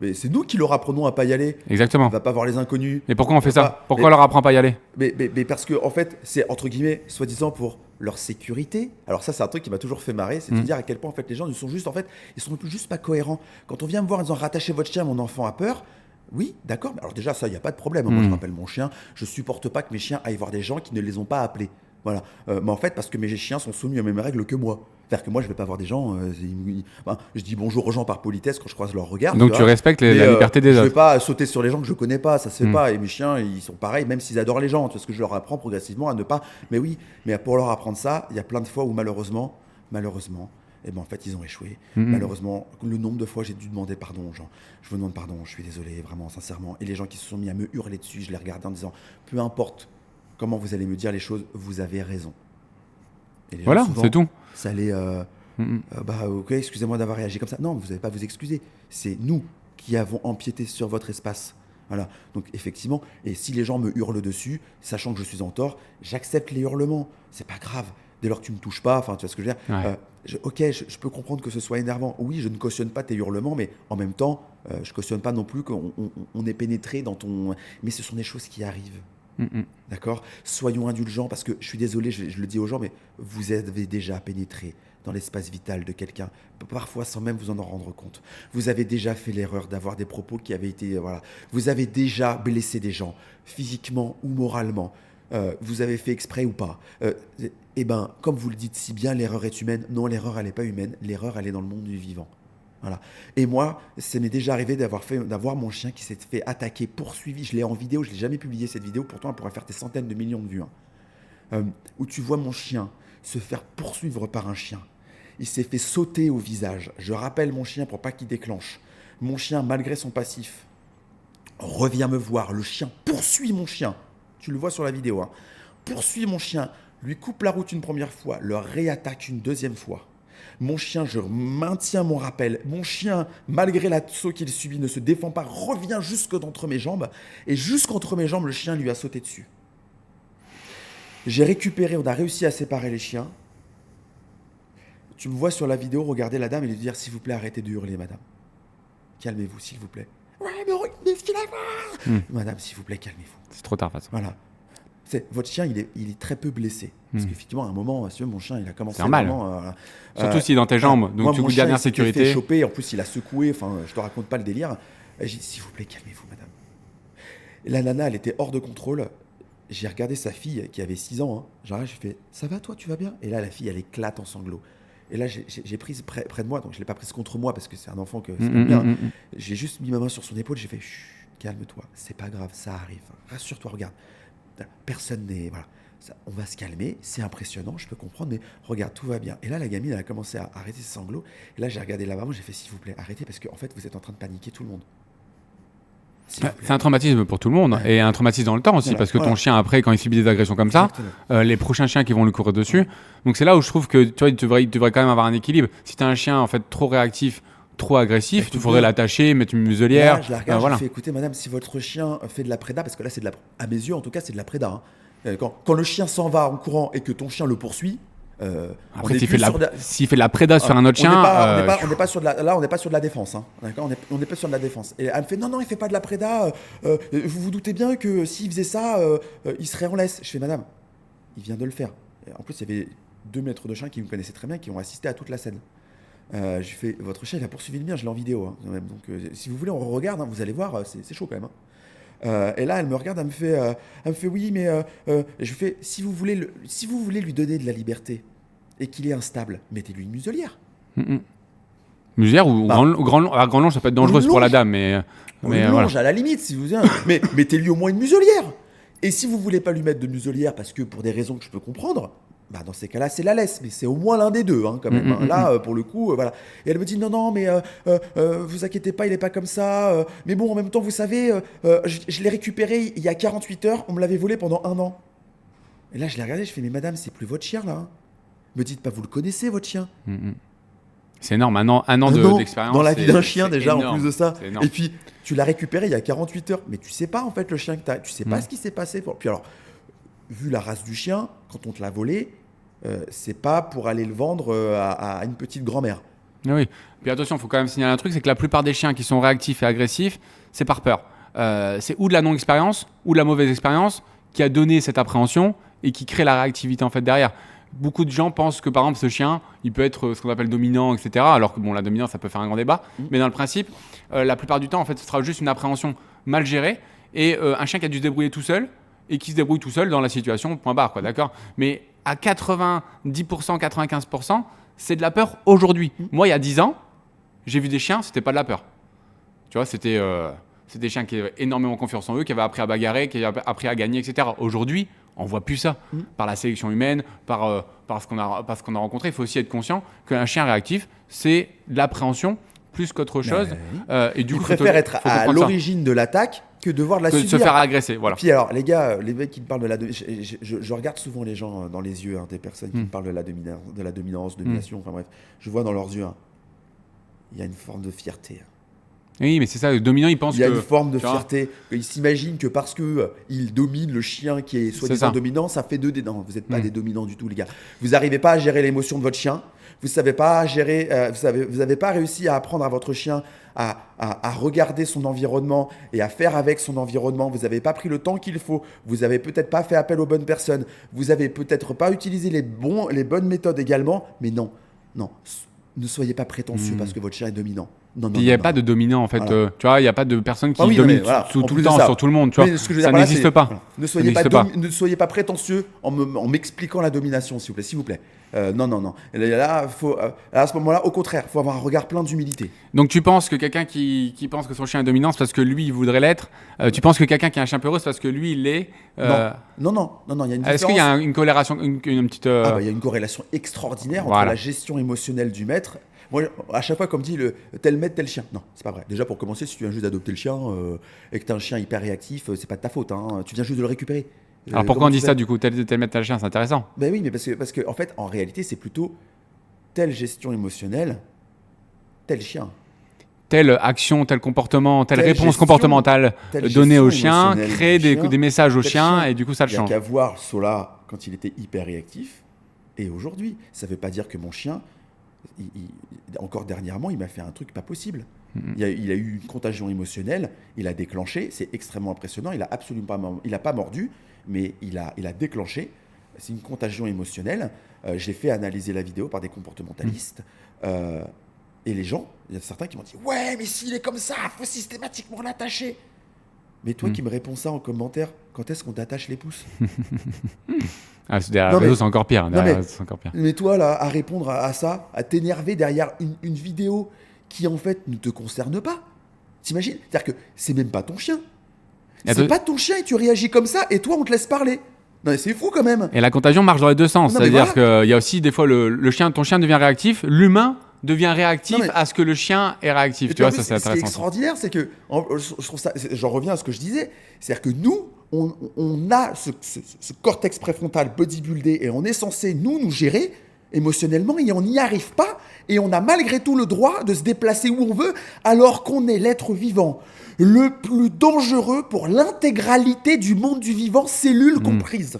Mais c'est nous qui leur apprenons à pas y aller. Exactement. On va pas voir les inconnus. Et pourquoi on fait ça? Pourquoi on leur apprend pas à y aller? Mais parce que, en fait, c'est entre guillemets, soi-disant pour leur sécurité. Alors ça, c'est un truc qui m'a toujours fait marrer, c'est de dire à quel point, en fait, les gens, ils sont juste pas cohérents. Quand on vient me voir en disant rattachez votre chien, mon enfant a peur. Oui, d'accord. Mais alors déjà, ça, il n'y a pas de problème. Moi, je rappelle mon chien. Je supporte pas que mes chiens aillent voir des gens qui ne les ont pas appelés. Voilà. Mais en fait, parce que mes chiens sont soumis aux mêmes règles que moi. C'est-à-dire que moi, je vais pas voir des gens. Je dis bonjour aux gens par politesse quand je croise leur regard. Donc tu respectes la liberté des autres. Je vais pas sauter sur les gens que je connais pas, ça se fait pas. Et mes chiens, ils sont pareils, même s'ils adorent les gens. Parce que je leur apprends progressivement à ne pas. Mais oui, mais pour leur apprendre ça, il y a plein de fois où malheureusement, eh ben en fait, ils ont échoué. Malheureusement, le nombre de fois j'ai dû demander pardon aux gens. Je vous demande pardon, je suis désolé, vraiment, sincèrement. Et les gens qui se sont mis à me hurler dessus, je les regardais en disant, peu importe comment vous allez me dire les choses, vous avez raison. Et les gens, voilà, souvent, c'est tout. Ça allait, ok, excusez-moi d'avoir réagi comme ça. Non, vous n'avez pas à vous excuser. C'est nous qui avons empiété sur votre espace. Voilà. Donc effectivement, et si les gens me hurlent dessus, sachant que je suis en tort, j'accepte les hurlements. C'est pas grave. Dès lors que tu me touches pas, enfin, tu vois ce que je veux dire. Ouais. Je peux comprendre que ce soit énervant. Oui, je ne cautionne pas tes hurlements, mais en même temps, je cautionne pas non plus qu'on ait pénétré dans ton. Mais ce sont des choses qui arrivent. D'accord ? Soyons indulgents parce que je suis désolé, je le dis aux gens, mais vous avez déjà pénétré dans l'espace vital de quelqu'un, parfois sans même vous en rendre compte. Vous avez déjà fait l'erreur d'avoir des propos qui avaient été... voilà. Vous avez déjà blessé des gens, physiquement ou moralement. Vous avez fait exprès ou pas. Eh bien, comme vous le dites si bien, l'erreur est humaine. Non, l'erreur, elle n'est pas humaine. L'erreur, elle est dans le monde du vivant. Voilà. Et moi, ça m'est déjà arrivé d'avoir mon chien qui s'est fait attaquer, poursuivi. Je l'ai en vidéo, je ne l'ai jamais publié cette vidéo. Pourtant, elle pourrait faire des centaines de millions de vues. Où tu vois mon chien se faire poursuivre par un chien. Il s'est fait sauter au visage. Je rappelle mon chien pour pas qu'il déclenche. Mon chien, malgré son passif, revient me voir. Le chien poursuit mon chien. Tu le vois sur la vidéo. Hein. Poursuit mon chien, lui coupe la route une première fois, le réattaque une deuxième fois. Mon chien, je maintiens mon rappel. Mon chien, malgré l'assaut qu'il subit, ne se défend pas, revient jusque d'entre mes jambes. Et jusqu'entre mes jambes, le chien lui a sauté dessus. J'ai récupéré, on a réussi à séparer les chiens. Tu me vois sur la vidéo regarder la dame et lui dire « S'il vous plaît, arrêtez de hurler, madame. Calmez-vous, s'il vous plaît. » « Ouais, mais finalement Madame, s'il vous plaît, calmez-vous. » C'est trop tard, de toute façon. Voilà. Votre chien, il est très peu blessé. Parce qu'effectivement, à un moment, mon chien, il a commencé vraiment... Surtout s'il est dans tes jambes, donc tu goûtes dernière sécurité. Il s'est fait choper, en plus, il a secoué. Enfin, je te raconte pas le délire. J'ai dit « S'il vous plaît, calmez-vous, madame. » Et la nana, elle était hors de contrôle. J'ai regardé sa fille, qui avait 6 ans. Hein. Genre, j'ai fait « Ça va, toi, tu vas bien ?» Et là, la fille, elle éclate en sanglots. Et là, j'ai prise près de moi, donc je ne l'ai pas prise contre moi parce que c'est un enfant que c'est pas bien. J'ai juste mis ma main sur son épaule, j'ai fait chut, calme-toi, c'est pas grave, ça arrive. Rassure-toi, regarde. Personne n'est. Voilà. Ça, on va se calmer, c'est impressionnant, je peux comprendre, mais regarde, tout va bien. Et là, la gamine, elle a commencé à arrêter ses sanglots. Et là, j'ai regardé la maman, j'ai fait s'il vous plaît, arrêtez parce qu'en fait, vous êtes en train de paniquer tout le monde. C'est un traumatisme pour tout le monde et un traumatisme dans le temps aussi parce que ton chien après quand il subit des agressions comme ça, les prochains chiens qui vont lui courir dessus. Donc c'est là où je trouve que tu vois, il devrait quand même avoir un équilibre. Si tu as un chien en fait trop réactif, trop agressif, il faudrait l'attacher, mettre une muselière. Là, je la regarde, je lui fais écoutez madame, si votre chien fait de la préda, parce que là c'est à mes yeux en tout cas c'est de la préda. Hein. Quand le chien s'en va en courant et que ton chien le poursuit. Après, s'il fait de la préda sur un autre chien, on n'est pas sur de la, là, on n'est pas sur de la défense. Hein, d'accord, on n'est pas sur de la défense. Et elle me fait non, il fait pas de la préda. Vous vous doutez bien que s'il faisait ça, il serait en laisse. Je fais madame, il vient de le faire. Et en plus, il y avait 2 maîtres de chien qui me connaissaient très bien, qui ont assisté à toute la scène. J'ai fait votre chien, il a poursuivi le mien, je l'ai en vidéo. Hein, donc, si vous voulez, on regarde. Hein, vous allez voir, c'est chaud quand même. Hein. Et là, elle me regarde, elle me fait oui, mais je fais si vous voulez lui donner de la liberté et qu'il est instable, mettez-lui une muselière. Muselière ou grand longe, ça peut être dangereux pour la dame, mais une longe à la limite, si vous mais mettez-lui au moins une muselière. Et si vous voulez pas lui mettre de muselière parce que pour des raisons que je peux comprendre, bah dans ces cas-là, c'est la laisse, mais c'est au moins l'un des deux, quand même. Là, pour le coup, voilà. Et elle me dit non, mais vous inquiétez pas, il est pas comme ça. Mais bon, en même temps, vous savez, je l'ai récupéré il y a 48 heures, on me l'avait volé pendant 1 an. Et là, je l'ai regardé, je fais mais madame, c'est plus votre chien là. Me dites pas, vous le connaissez votre chien. C'est énorme, un an d'expérience. Dans la vie d'un chien, déjà, énorme. en plus de ça. Et puis, tu l'as récupéré il y a 48 heures. Mais tu sais pas, en fait, le chien que tu as. Tu sais pas ce qui s'est passé. Puis alors, vu la race du chien, quand on te l'a volé, c'est pas pour aller le vendre à une petite grand-mère. Oui. Puis attention, il faut quand même signaler un truc, c'est que la plupart des chiens qui sont réactifs et agressifs, c'est par peur. C'est ou de la non-expérience, ou de la mauvaise expérience qui a donné cette appréhension et qui crée la réactivité, en fait, derrière. Beaucoup de gens pensent que par exemple ce chien, il peut être ce qu'on appelle dominant, etc. Alors que bon, la dominance, ça peut faire un grand débat. Mais dans le principe, la plupart du temps, en fait, ce sera juste une appréhension mal gérée et un chien qui a dû se débrouiller tout seul et qui se débrouille tout seul dans la situation, point barre, quoi, d'accord. Mais à 90%, 95%, c'est de la peur aujourd'hui. Moi, il y a 10 ans, j'ai vu des chiens, c'était pas de la peur. Tu vois, c'était des chiens qui avaient énormément confiance en eux, qui avaient appris à bagarrer, qui avaient appris à gagner, etc. Aujourd'hui, on voit plus ça. Par la sélection humaine, par ce qu'on a rencontré. Il faut aussi être conscient qu'un chien réactif, c'est de l'appréhension plus qu'autre chose. Et du coup, préfère être à l'origine de l'attaque que devoir la subir. Se faire agresser, voilà. Et puis alors, les gars, les mecs qui me parlent de la... Je regarde souvent les gens dans les yeux, des personnes qui me parlent de la domination, enfin bref. Je vois dans leurs yeux, il y a une forme de fierté. Oui, mais c'est ça, le dominant, il pense que... Il y a une forme de fierté. Il s'imagine que parce qu'il domine le chien qui est soi-disant dominant, ça fait d'eux des... Non, vous n'êtes pas des dominants du tout, les gars. Vous n'arrivez pas à gérer l'émotion de votre chien. Vous savez pas gérer... vous n'avez pas réussi à apprendre à votre chien à regarder son environnement et à faire avec son environnement. Vous n'avez pas pris le temps qu'il faut. Vous n'avez peut-être pas fait appel aux bonnes personnes. Vous n'avez peut-être pas utilisé les bonnes méthodes également. Mais non. Ne soyez pas prétentieux parce que votre chien est dominant. Non, il n'y a pas de dominant en fait. Voilà. Tu vois, il n'y a pas de personne qui domine tout le temps sur tout le monde. Tu vois. Ça n'existe pas. Voilà. Ne soyez pas prétentieux en m'expliquant la domination, s'il vous plaît. Non. Et là, à ce moment-là, au contraire, il faut avoir un regard plein d'humilité. Donc tu penses que quelqu'un qui pense que son chien est dominant, c'est parce que lui, il voudrait l'être. Tu penses que quelqu'un qui a un chien peureux, c'est parce que lui, il l'est. Non, il y a une différence. Est-ce qu'il y a une corrélation, une petite... il y a une corrélation extraordinaire entre la gestion émotionnelle du maître. Moi, à chaque fois, comme dit tel maître, tel chien. Non, c'est pas vrai. Déjà, pour commencer, si tu viens juste d'adopter le chien et que tu as un chien hyper réactif, c'est pas de ta faute. Tu viens juste de le récupérer. Alors pourquoi on dit ça du coup, tel maître, tel chien, c'est intéressant. Ben oui, mais parce que en fait, en réalité, c'est plutôt telle gestion émotionnelle, tel chien. Telle action, tel comportement, telle réponse comportementale donnée au chien, créer des messages au chien et du coup ça le change. Il n'y a qu'à voir Sola quand il était hyper réactif et aujourd'hui. Ça ne veut pas dire que mon chien, encore dernièrement, il m'a fait un truc pas possible. Il a eu une contagion émotionnelle, il a déclenché, c'est extrêmement impressionnant, il a pas mordu, mais il a déclenché. C'est une contagion émotionnelle. J'ai fait analyser la vidéo par des comportementalistes. Et les gens, il y a certains qui m'ont dit « Ouais, mais s'il est comme ça, il faut systématiquement l'attacher !» Mais toi qui me réponds ça en commentaire, quand est-ce qu'on t'attache les pouces? Derrière réseau, c'est encore pire. Mais toi, là, à répondre à ça, à t'énerver derrière une vidéo qui, en fait, ne te concerne pas. T'imagines? C'est-à-dire que c'est même pas ton chien. C'est pas ton chien et tu réagis comme ça et toi, on te laisse parler. Non, mais c'est fou quand même. Et la contagion marche dans les deux sens. C'est-à-dire qu'il y a aussi des fois ton chien devient réactif, l'humain devient réactif à ce que le chien est réactif. Tu vois, ça c'est intéressant. Ce qui est extraordinaire, c'est que je trouve ça. J'en reviens à ce que je disais, c'est-à-dire que nous, on a ce cortex préfrontal bodybuildé et on est censé nous gérer émotionnellement et on n'y arrive pas et on a malgré tout le droit de se déplacer où on veut alors qu'on est l'être vivant le plus dangereux pour l'intégralité du monde du vivant, cellules comprises.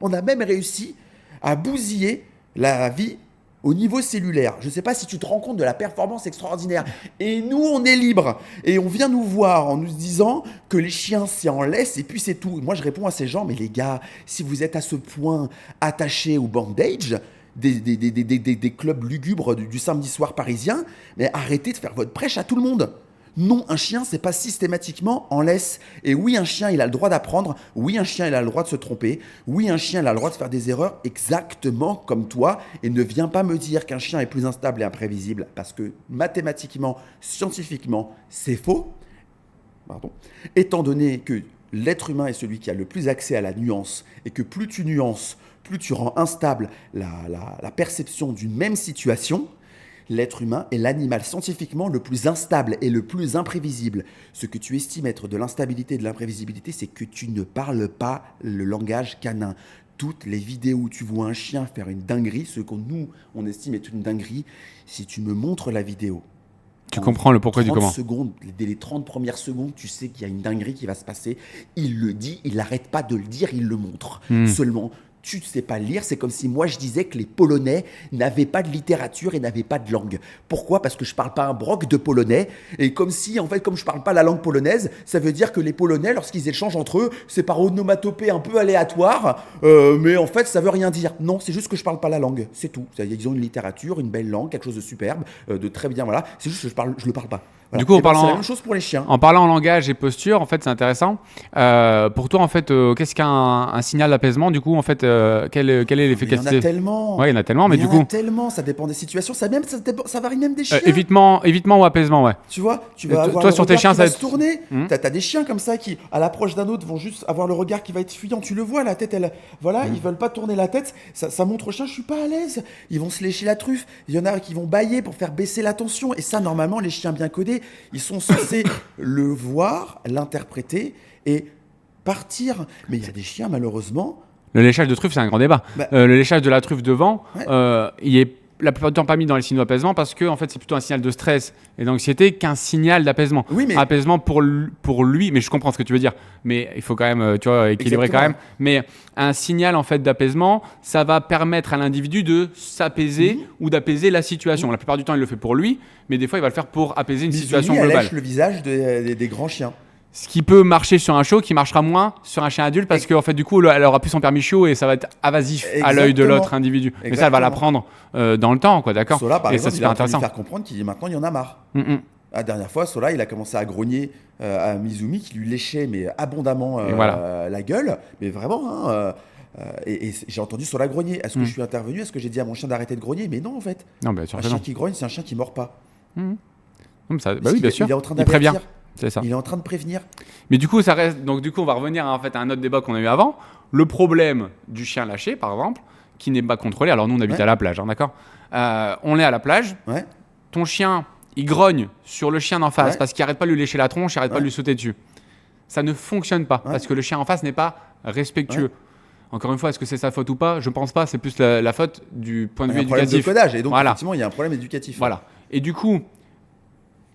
On a même réussi à bousiller la vie au niveau cellulaire. Je ne sais pas si tu te rends compte de la performance extraordinaire. Et nous, on est libre. Et on vient nous voir en nous disant que les chiens, c'est en laisse et puis c'est tout. Moi, je réponds à ces gens, mais les gars, si vous êtes à ce point attachés au bandage, des clubs lugubres du samedi soir parisien, mais arrêtez de faire votre prêche à tout le monde. Non, un chien, c'est pas systématiquement en laisse. Et oui, un chien, il a le droit d'apprendre. Oui, un chien, il a le droit de se tromper. Oui, un chien, il a le droit de faire des erreurs exactement comme toi. Et ne viens pas me dire qu'un chien est plus instable et imprévisible, parce que mathématiquement, scientifiquement, c'est faux. Pardon. Étant donné que l'être humain est celui qui a le plus accès à la nuance, et que plus tu nuances, plus tu rends instable la perception d'une même situation, l'être humain est l'animal scientifiquement le plus instable et le plus imprévisible. Ce que tu estimes être de l'instabilité et de l'imprévisibilité, c'est que tu ne parles pas le langage canin. Toutes les vidéos où tu vois un chien faire une dinguerie, ce que nous, on estime être une dinguerie, si tu me montres la vidéo, tu comprends le pourquoi du comment. Secondes, dès les 30 premières secondes, tu sais qu'il y a une dinguerie qui va se passer. Il le dit, il n'arrête pas de le dire, il le montre. Seulement, tu ne sais pas lire, c'est comme si moi je disais que les Polonais n'avaient pas de littérature et n'avaient pas de langue. Pourquoi ? Parce que je ne parle pas un broc de polonais, et comme si, en fait, comme je ne parle pas la langue polonaise, ça veut dire que les Polonais, lorsqu'ils échangent entre eux, c'est par onomatopée un peu aléatoire, mais en fait, ça ne veut rien dire. Non, c'est juste que je ne parle pas la langue, c'est tout. C'est-à-dire qu'ils ont une littérature, une belle langue, quelque chose de superbe, de très bien, voilà. C'est juste que je ne le parle pas. Voilà. Du coup, c'est la même chose pour les chiens. En parlant en langage et posture, en fait, c'est intéressant. Pour toi, en fait, qu'est-ce qu'un signal d'apaisement ? Du coup, en fait, quelle est l'efficacité ? Il y en a tellement. Ouais, il y en a tellement, mais du coup. Il y en a tellement, ça dépend des situations. Ça varie même des chiens. Évitement ou apaisement, ouais. Tu vois, tu vas avoir toi, le sur tes regard chiens, qui ça va va se tourner. T'as des chiens comme ça qui, à l'approche d'un autre, vont juste avoir le regard qui va être fuyant. Tu le vois, la tête, ils veulent pas tourner la tête. Ça montre au chien, je suis pas à l'aise. Ils vont se lécher la truffe. Il y en a qui vont bâiller pour faire baisser la tension. Et ça, normalement, les chiens bien codés, ils sont censés le voir, l'interpréter et partir. Mais il y a des chiens, malheureusement. Le léchage de truffe, c'est un grand débat. Le léchage de la truffe devant, il est la plupart du temps pas mis dans les signaux d'apaisement parce que en fait, c'est plutôt un signal de stress et d'anxiété qu'un signal d'apaisement. Oui, mais... Apaisement pour lui, mais je comprends ce que tu veux dire. Mais il faut quand même, tu vois, équilibrer quand même. Mais un signal en fait d'apaisement, ça va permettre à l'individu de s'apaiser ou d'apaiser la situation. La plupart du temps, il le fait pour lui, mais des fois, il va le faire pour apaiser une situation globale. Lèche le visage des grands chiens. Ce qui peut marcher sur un chiot, qui marchera moins sur un chien adulte parce qu'en fait, du coup, elle aura plus son permis chiot et ça va être invasif à l'œil de l'autre individu. Exactement. Mais ça, elle va l'apprendre dans le temps, quoi, d'accord ? Sola, par exemple, ça, il est en train de lui faire comprendre qu'il maintenant, il y en a marre. La dernière fois, Sola, il a commencé à grogner à Mizumi qui lui léchait mais abondamment la gueule. Mais vraiment, et j'ai entendu Sola grogner. Est-ce que je suis intervenu ? Est-ce que j'ai dit à mon chien d'arrêter de grogner ? Mais non, en fait. Non, bien sûr, un chien qui grogne, c'est un chien qui ne mord pas. Oui, bien sûr. Il est en train il prévient. C'est ça. Il est en train de prévenir. Mais du coup, ça reste. Donc, du coup, on va revenir en fait, à un autre débat qu'on a eu avant. Le problème du chien lâché, par exemple, qui n'est pas contrôlé. Alors, nous, on habite à la plage, d'accord ? On est à la plage. Ton chien, il grogne sur le chien d'en face parce qu'il n'arrête pas de lui lécher la tronche, il n'arrête pas de lui sauter dessus. Ça ne fonctionne pas parce que le chien en face n'est pas respectueux. Encore une fois, est-ce que c'est sa faute ou pas ? Je ne pense pas. C'est plus la faute du point de vue éducatif. Il y a un problème de codage. Et donc, effectivement, il y a un problème éducatif. Voilà. Et du coup,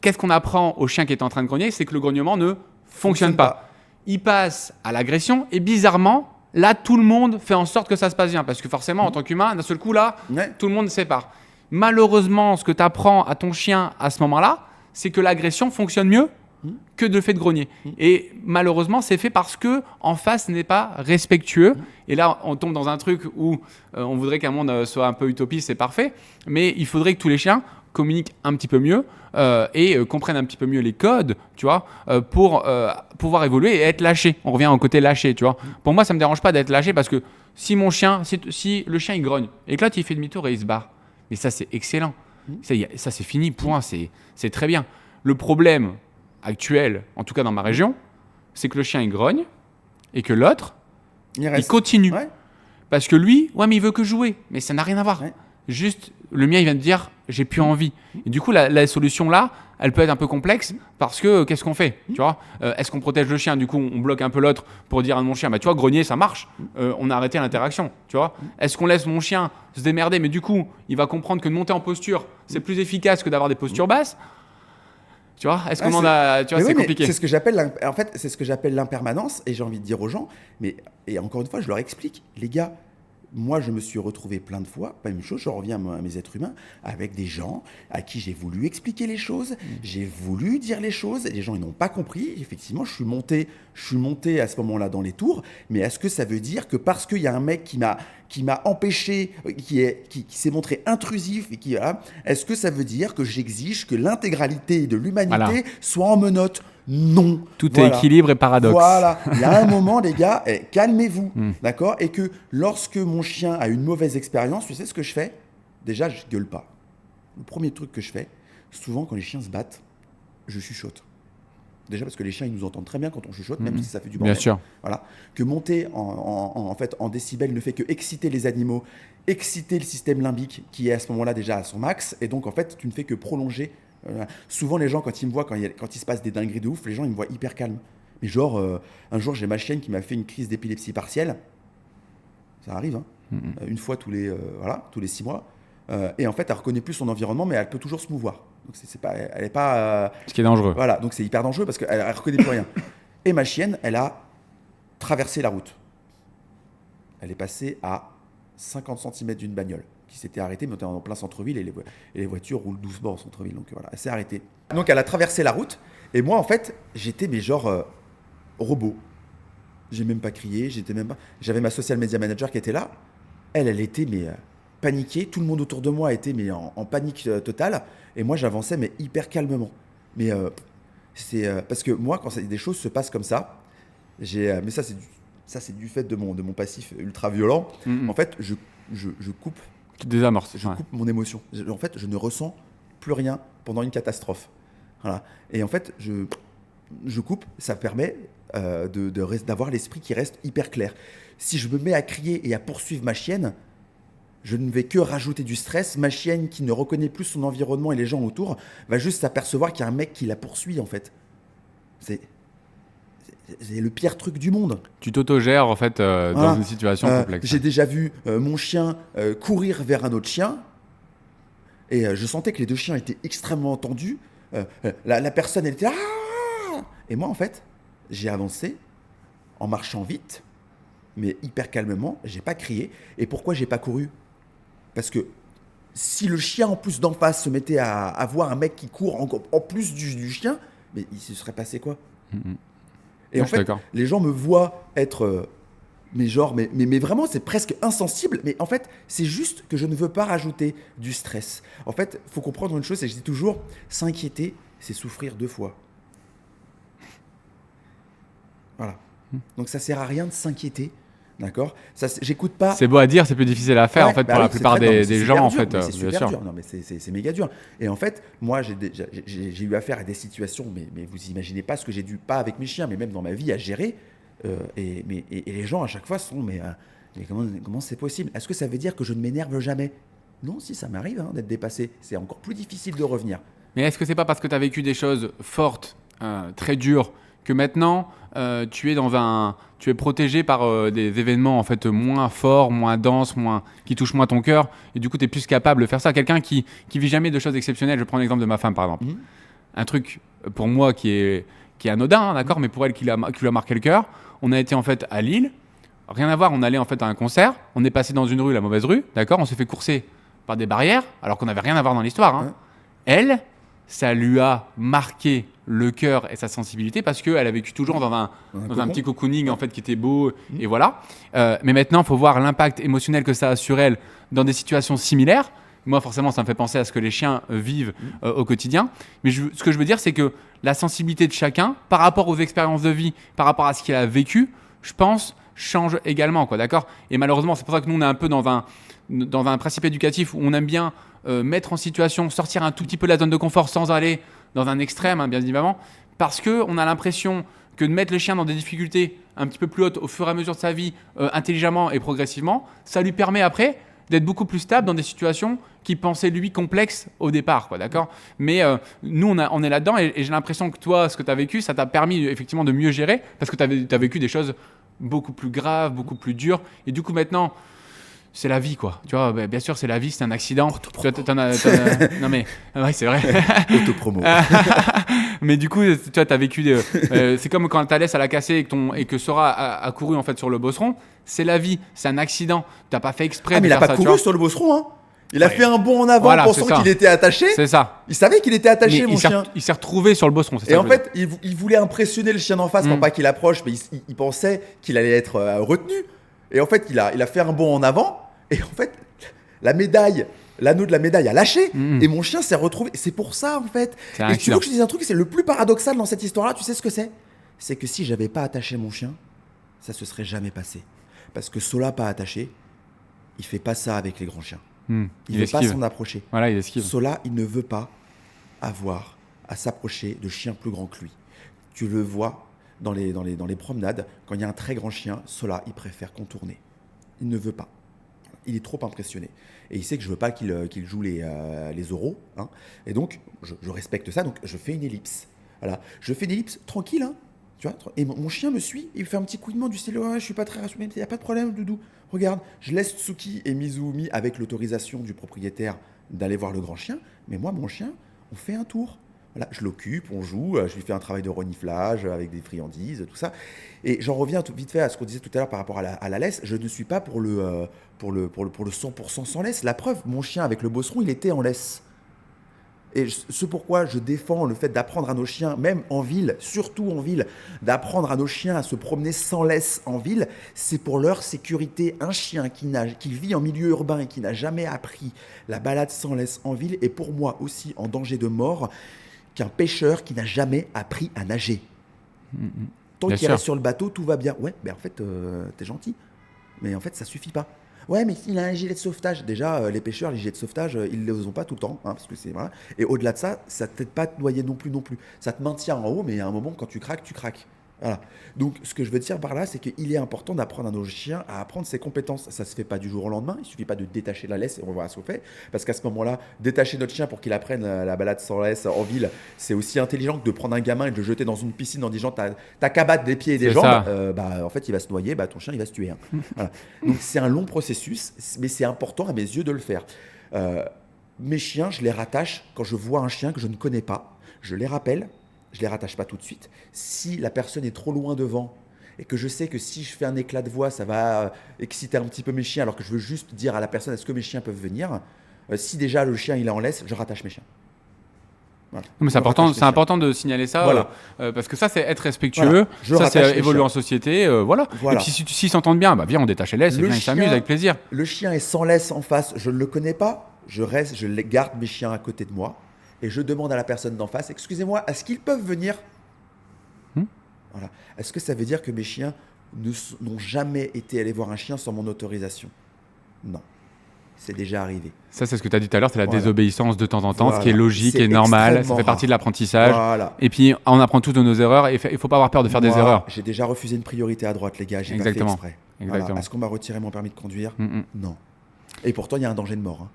qu'est-ce qu'on apprend au chien qui est en train de grogner ? C'est que le grognement ne fonctionne pas. Il passe à l'agression et bizarrement, là, tout le monde fait en sorte que ça se passe bien. Parce que forcément, en tant qu'humain, d'un seul coup, là, tout le monde se sépare. Malheureusement, ce que tu apprends à ton chien à ce moment-là, c'est que l'agression fonctionne mieux que le fait de grogner. Et malheureusement, c'est fait parce que en face n'est pas respectueux. Et là, on tombe dans un truc où on voudrait qu'un monde soit un peu utopiste, c'est parfait. Mais il faudrait que tous les chiens communiquent un petit peu mieux et comprennent un petit peu mieux les codes, tu vois, pour pouvoir évoluer et être lâché. On revient au côté lâché, tu vois. Pour moi, ça me dérange pas d'être lâché parce que si mon chien, si le chien il grogne et que là il fait demi-tour et il se barre, mais ça c'est excellent. Ça c'est fini, point. C'est très bien. Le problème actuel, en tout cas dans ma région, c'est que le chien il grogne et que l'autre il continue. Parce que lui, mais il veut que jouer, mais ça n'a rien à voir. Juste, le mien, il vient de dire, j'ai plus envie. Et du coup, la solution là, elle peut être un peu complexe parce que qu'est-ce qu'on fait, tu vois ? Est-ce qu'on protège le chien ? Du coup, on bloque un peu l'autre pour dire à mon chien, tu vois, grogner, ça marche. On a arrêté l'interaction, tu vois ? Est-ce qu'on laisse mon chien se démerder, mais du coup, il va comprendre que de monter en posture, c'est plus efficace que d'avoir des postures basses ? Tu vois, est-ce qu'on en a, tu vois, c'est compliqué. C'est ce que j'appelle, en fait, c'est ce que j'appelle l'impermanence, et j'ai envie de dire aux gens, et encore une fois, je leur explique, les gars, moi, je me suis retrouvé plein de fois, pas même chose, je reviens à mes êtres humains, avec des gens à qui j'ai voulu expliquer les choses, j'ai voulu dire les choses, et les gens, ils n'ont pas compris. Effectivement, je suis monté à ce moment-là dans les tours, mais est-ce que ça veut dire que parce qu'il y a un mec qui m'a empêché, qui s'est montré intrusif, et est-ce que ça veut dire que j'exige que l'intégralité de l'humanité soit en menottes ? Non. Tout est équilibre et paradoxe. Voilà. Il y a un moment, les gars, calmez-vous. D'accord ? Et que lorsque mon chien a une mauvaise expérience, tu sais ce que je fais ? Déjà, je gueule pas. Le premier truc que je fais, souvent quand les chiens se battent, je chuchote. Déjà parce que les chiens, ils nous entendent très bien quand on chuchote, même si ça fait du bordel. Bien sûr. Voilà. Que monter en décibels ne fait que exciter les animaux, exciter le système limbique qui est à ce moment-là déjà à son max. Et donc, en fait, tu ne fais que prolonger. Souvent, les gens, quand ils me voient, quand il se passe des dingueries de ouf, les gens, ils me voient hyper calme. Mais genre, un jour, j'ai ma chienne qui m'a fait une crise d'épilepsie partielle. Ça arrive, hein. Une fois tous les 6 mois. Et en fait, elle reconnaît plus son environnement, mais elle peut toujours se mouvoir. Donc, elle n'est pas... Ce qui est dangereux. Voilà, donc c'est hyper dangereux parce qu'elle ne reconnaît plus rien. Et ma chienne, elle a traversé la route. Elle est passée à 50 cm d'une bagnole qui s'était arrêtée, mais on était en plein centre-ville et les voitures roulent doucement en centre-ville. Donc voilà, elle s'est arrêtée. Donc elle a traversé la route et moi, en fait, j'étais robot. J'ai même pas crié, j'avais ma social media manager qui était là. Elle était paniquée. Tout le monde autour de moi était en panique totale. Et moi, j'avançais mais hyper calmement. Mais c'est parce que moi, quand des choses se passent comme ça, mais ça c'est du fait de mon passif ultra violent. En fait, je coupe. Tu désamorces. Je coupe mon émotion. En fait, je ne ressens plus rien pendant une catastrophe. Voilà. Et en fait, je coupe. Ça permet d'avoir l'esprit qui reste hyper clair. Si je me mets à crier et à poursuivre ma chienne, je ne vais que rajouter du stress. Ma chienne qui ne reconnaît plus son environnement et les gens autour va juste s'apercevoir qu'il y a un mec qui la poursuit en fait. C'est le pire truc du monde. Tu t'autogères en fait dans une situation complexe. J'ai déjà vu mon chien courir vers un autre chien et je sentais que les deux chiens étaient extrêmement tendus. La personne, elle était là. Et moi en fait, j'ai avancé en marchant vite, mais hyper calmement. J'ai pas crié. Et pourquoi j'ai pas couru ? Parce que si le chien en plus d'en face se mettait à voir un mec qui court en plus du chien, mais il se serait passé quoi ? Et en fait, les gens me voient être, mais vraiment, c'est presque insensible. Mais en fait, c'est juste que je ne veux pas rajouter du stress. En fait, il faut comprendre une chose, c'est que je dis toujours, s'inquiéter, c'est souffrir 2 fois. Voilà. Donc ça sert à rien de s'inquiéter. D'accord ? J'écoute pas. C'est beau à dire, c'est plus difficile à faire en fait pour la plupart des gens en fait. C'est super dur. Non mais c'est méga dur. Et en fait, moi j'ai eu affaire à des situations, mais vous imaginez pas ce que j'ai dû, pas avec mes chiens, mais même dans ma vie à gérer. Et les gens à chaque fois sont mais comment c'est possible ? Est-ce que ça veut dire que je ne m'énerve jamais ? Non, si ça m'arrive d'être dépassé, c'est encore plus difficile de revenir. Mais est-ce que c'est pas parce que tu as vécu des choses fortes, très dures, que maintenant tu es protégé par des événements en fait moins forts, moins denses, qui touchent moins ton cœur, et du coup tu es plus capable de faire ça. Quelqu'un qui vit jamais de choses exceptionnelles, je prends l'exemple de ma femme par exemple. Un truc pour moi qui est anodin, d'accord, mais pour elle qui lui a marqué le cœur. On a été en fait à Lille, rien à voir, on allait en fait à un concert, on est passé dans une rue, la mauvaise rue, d'accord, on s'est fait courser par des barrières alors qu'on n'avait rien à voir dans l'histoire. Elle, ça lui a marqué le cœur et sa sensibilité parce qu'elle a vécu toujours dans un petit cocooning en fait qui était beau et voilà. Mais maintenant, il faut voir l'impact émotionnel que ça a sur elle dans des situations similaires. Moi, forcément, ça me fait penser à ce que les chiens vivent au quotidien. Mais ce que je veux dire, c'est que la sensibilité de chacun par rapport aux expériences de vie, par rapport à ce qu'il a vécu, je pense, change également, quoi, d'accord ? Et malheureusement, c'est pour ça que nous, on est un peu dans un principe éducatif où on aime bien mettre en situation, sortir un tout petit peu de la zone de confort sans aller dans un extrême, bien évidemment, parce qu'on a l'impression que de mettre le chien dans des difficultés un petit peu plus hautes au fur et à mesure de sa vie, intelligemment et progressivement, ça lui permet après d'être beaucoup plus stable dans des situations qu'il pensait lui complexes au départ, quoi, d'accord ? Mais nous, on est là-dedans et j'ai l'impression que toi, ce que tu as vécu, ça t'a permis effectivement de mieux gérer parce que tu as vécu des choses beaucoup plus graves, beaucoup plus dures. Et du coup, maintenant, c'est la vie, quoi. Tu vois, bien sûr, c'est la vie, c'est un accident. Autopromo. Non mais, ouais, c'est vrai. Autopromo. Mais du coup, tu vois, t'as vécu c'est comme quand ta laisse elle a cassé et que Sora a couru en fait sur le bosseron. C'est la vie, c'est un accident. T'as pas fait exprès Ah, de mais il a faire pas ça, couru sur le bosseron, hein. Il a fait un bond en avant Voilà, pensant c'est ça. qu'il était attaché. C'est ça. Il savait qu'il était attaché, Mais mon chien. il s'est retrouvé sur le bosseron. C'est ça Et que en je veux fait, il voulait impressionner le chien d'en face pour pas qu'il approche, mais il pensait qu'il allait être retenu. Et en fait, il a fait un bond en avant. Et en fait, l'anneau de la médaille a lâché. Et mon chien s'est retrouvé. C'est pour ça, en fait. C'est un Et tu veux accident. que je te dise un truc, c'est le plus paradoxal dans cette histoire-là, tu sais ce que c'est? C'est que si j'avais pas attaché mon chien, ça se serait jamais passé. Parce que Sola pas attaché, il fait pas ça avec les grands chiens. Il veut pas esquive. s'en approcher. Voilà, il esquive. Sola, il ne veut pas avoir à s'approcher de chiens plus grands que lui. Tu le vois dans les promenades, quand il y a un très grand chien, Sola, il préfère contourner. Il ne veut pas. Il est trop impressionné. Et il sait que je ne veux pas qu'il joue les oraux. Hein. Et donc, je respecte ça, donc je fais une ellipse. Voilà. Je fais une ellipse tranquille, hein. Tu vois, et mon chien me suit, il fait un petit couinement du style ouais, je suis pas très rassuré, il n'y a pas de problème, Doudou. Regarde, je laisse Tsuki et Mizumi avec l'autorisation du propriétaire d'aller voir le grand chien, mais moi, mon chien, on fait un tour. Voilà, je l'occupe, on joue, je lui fais un travail de reniflage avec des friandises, tout ça. Et j'en reviens vite fait à ce qu'on disait tout à l'heure par rapport à la laisse. Je ne suis pas pour le 100% sans laisse. La preuve, mon chien avec le bosseron, il était en laisse. Et ce pourquoi je défends le fait d'apprendre à nos chiens, même en ville, surtout en ville, d'apprendre à nos chiens à se promener sans laisse en ville, c'est pour leur sécurité. Un chien qui vit en milieu urbain et qui n'a jamais appris la balade sans laisse en ville est pour moi aussi en danger de mort qu'un pêcheur qui n'a jamais appris à nager. Tant qu'il reste sur le bateau, tout va bien. Ouais, mais en fait, t'es gentil. Mais en fait, ça suffit pas. Ouais, mais s'il a un gilet de sauvetage, déjà, les pêcheurs, les gilets de sauvetage, ils ne les ont pas tout le temps, hein, parce que c'est vrai. Et au-delà de ça, ça ne t'aide pas à te noyer non plus. Ça te maintient en haut, mais il y a un moment, quand tu craques, tu craques. Voilà. Donc, ce que je veux dire par là, c'est qu'il est important d'apprendre à nos chiens à apprendre ses compétences. Ça se fait pas du jour au lendemain. Il suffit pas de détacher la laisse et on voit ce qu'on fait. Parce qu'à ce moment-là, détacher notre chien pour qu'il apprenne la balade sans laisse en ville, c'est aussi intelligent que de prendre un gamin et de le jeter dans une piscine en disant t'as qu'à battre des pieds et des jambes. En fait, il va se noyer. Ton chien, il va se tuer. Hein. Voilà. Donc, c'est un long processus, mais c'est important à mes yeux de le faire. Mes chiens, je les rattache quand je vois un chien que je ne connais pas. Je les rappelle. Je les rattache pas tout de suite. Si la personne est trop loin devant et que je sais que si je fais un éclat de voix, ça va exciter un petit peu mes chiens, alors que je veux juste dire à la personne est-ce que mes chiens peuvent venir. Si déjà le chien il est en laisse, je rattache mes chiens. Voilà. Mais c'est important de signaler ça, voilà. Parce que ça c'est être respectueux, voilà. Ça c'est évoluer en société, voilà. Et puis s'ils s'entendent bien, viens on détache les laisses, et viens ils s'amusent avec plaisir. Le chien est sans laisse en face, je ne le connais pas, je garde mes chiens à côté de moi. Et je demande à la personne d'en face, excusez-moi, est-ce qu'ils peuvent venir Voilà. Est-ce que ça veut dire que mes chiens n'ont jamais été allés voir un chien sans mon autorisation? Non. C'est déjà arrivé. Ça, c'est ce que tu as dit tout à l'heure, c'est la désobéissance de temps en temps, ce qui est logique et normal, ça fait partie de l'apprentissage. Voilà. Et puis, on apprend tous de nos erreurs et il ne faut pas avoir peur de faire des erreurs. J'ai déjà refusé une priorité à droite, les gars, j'ai pas fait exprès. Voilà. Est-ce qu'on m'a retiré mon permis de conduire? Non. Et pourtant, il y a un danger de mort.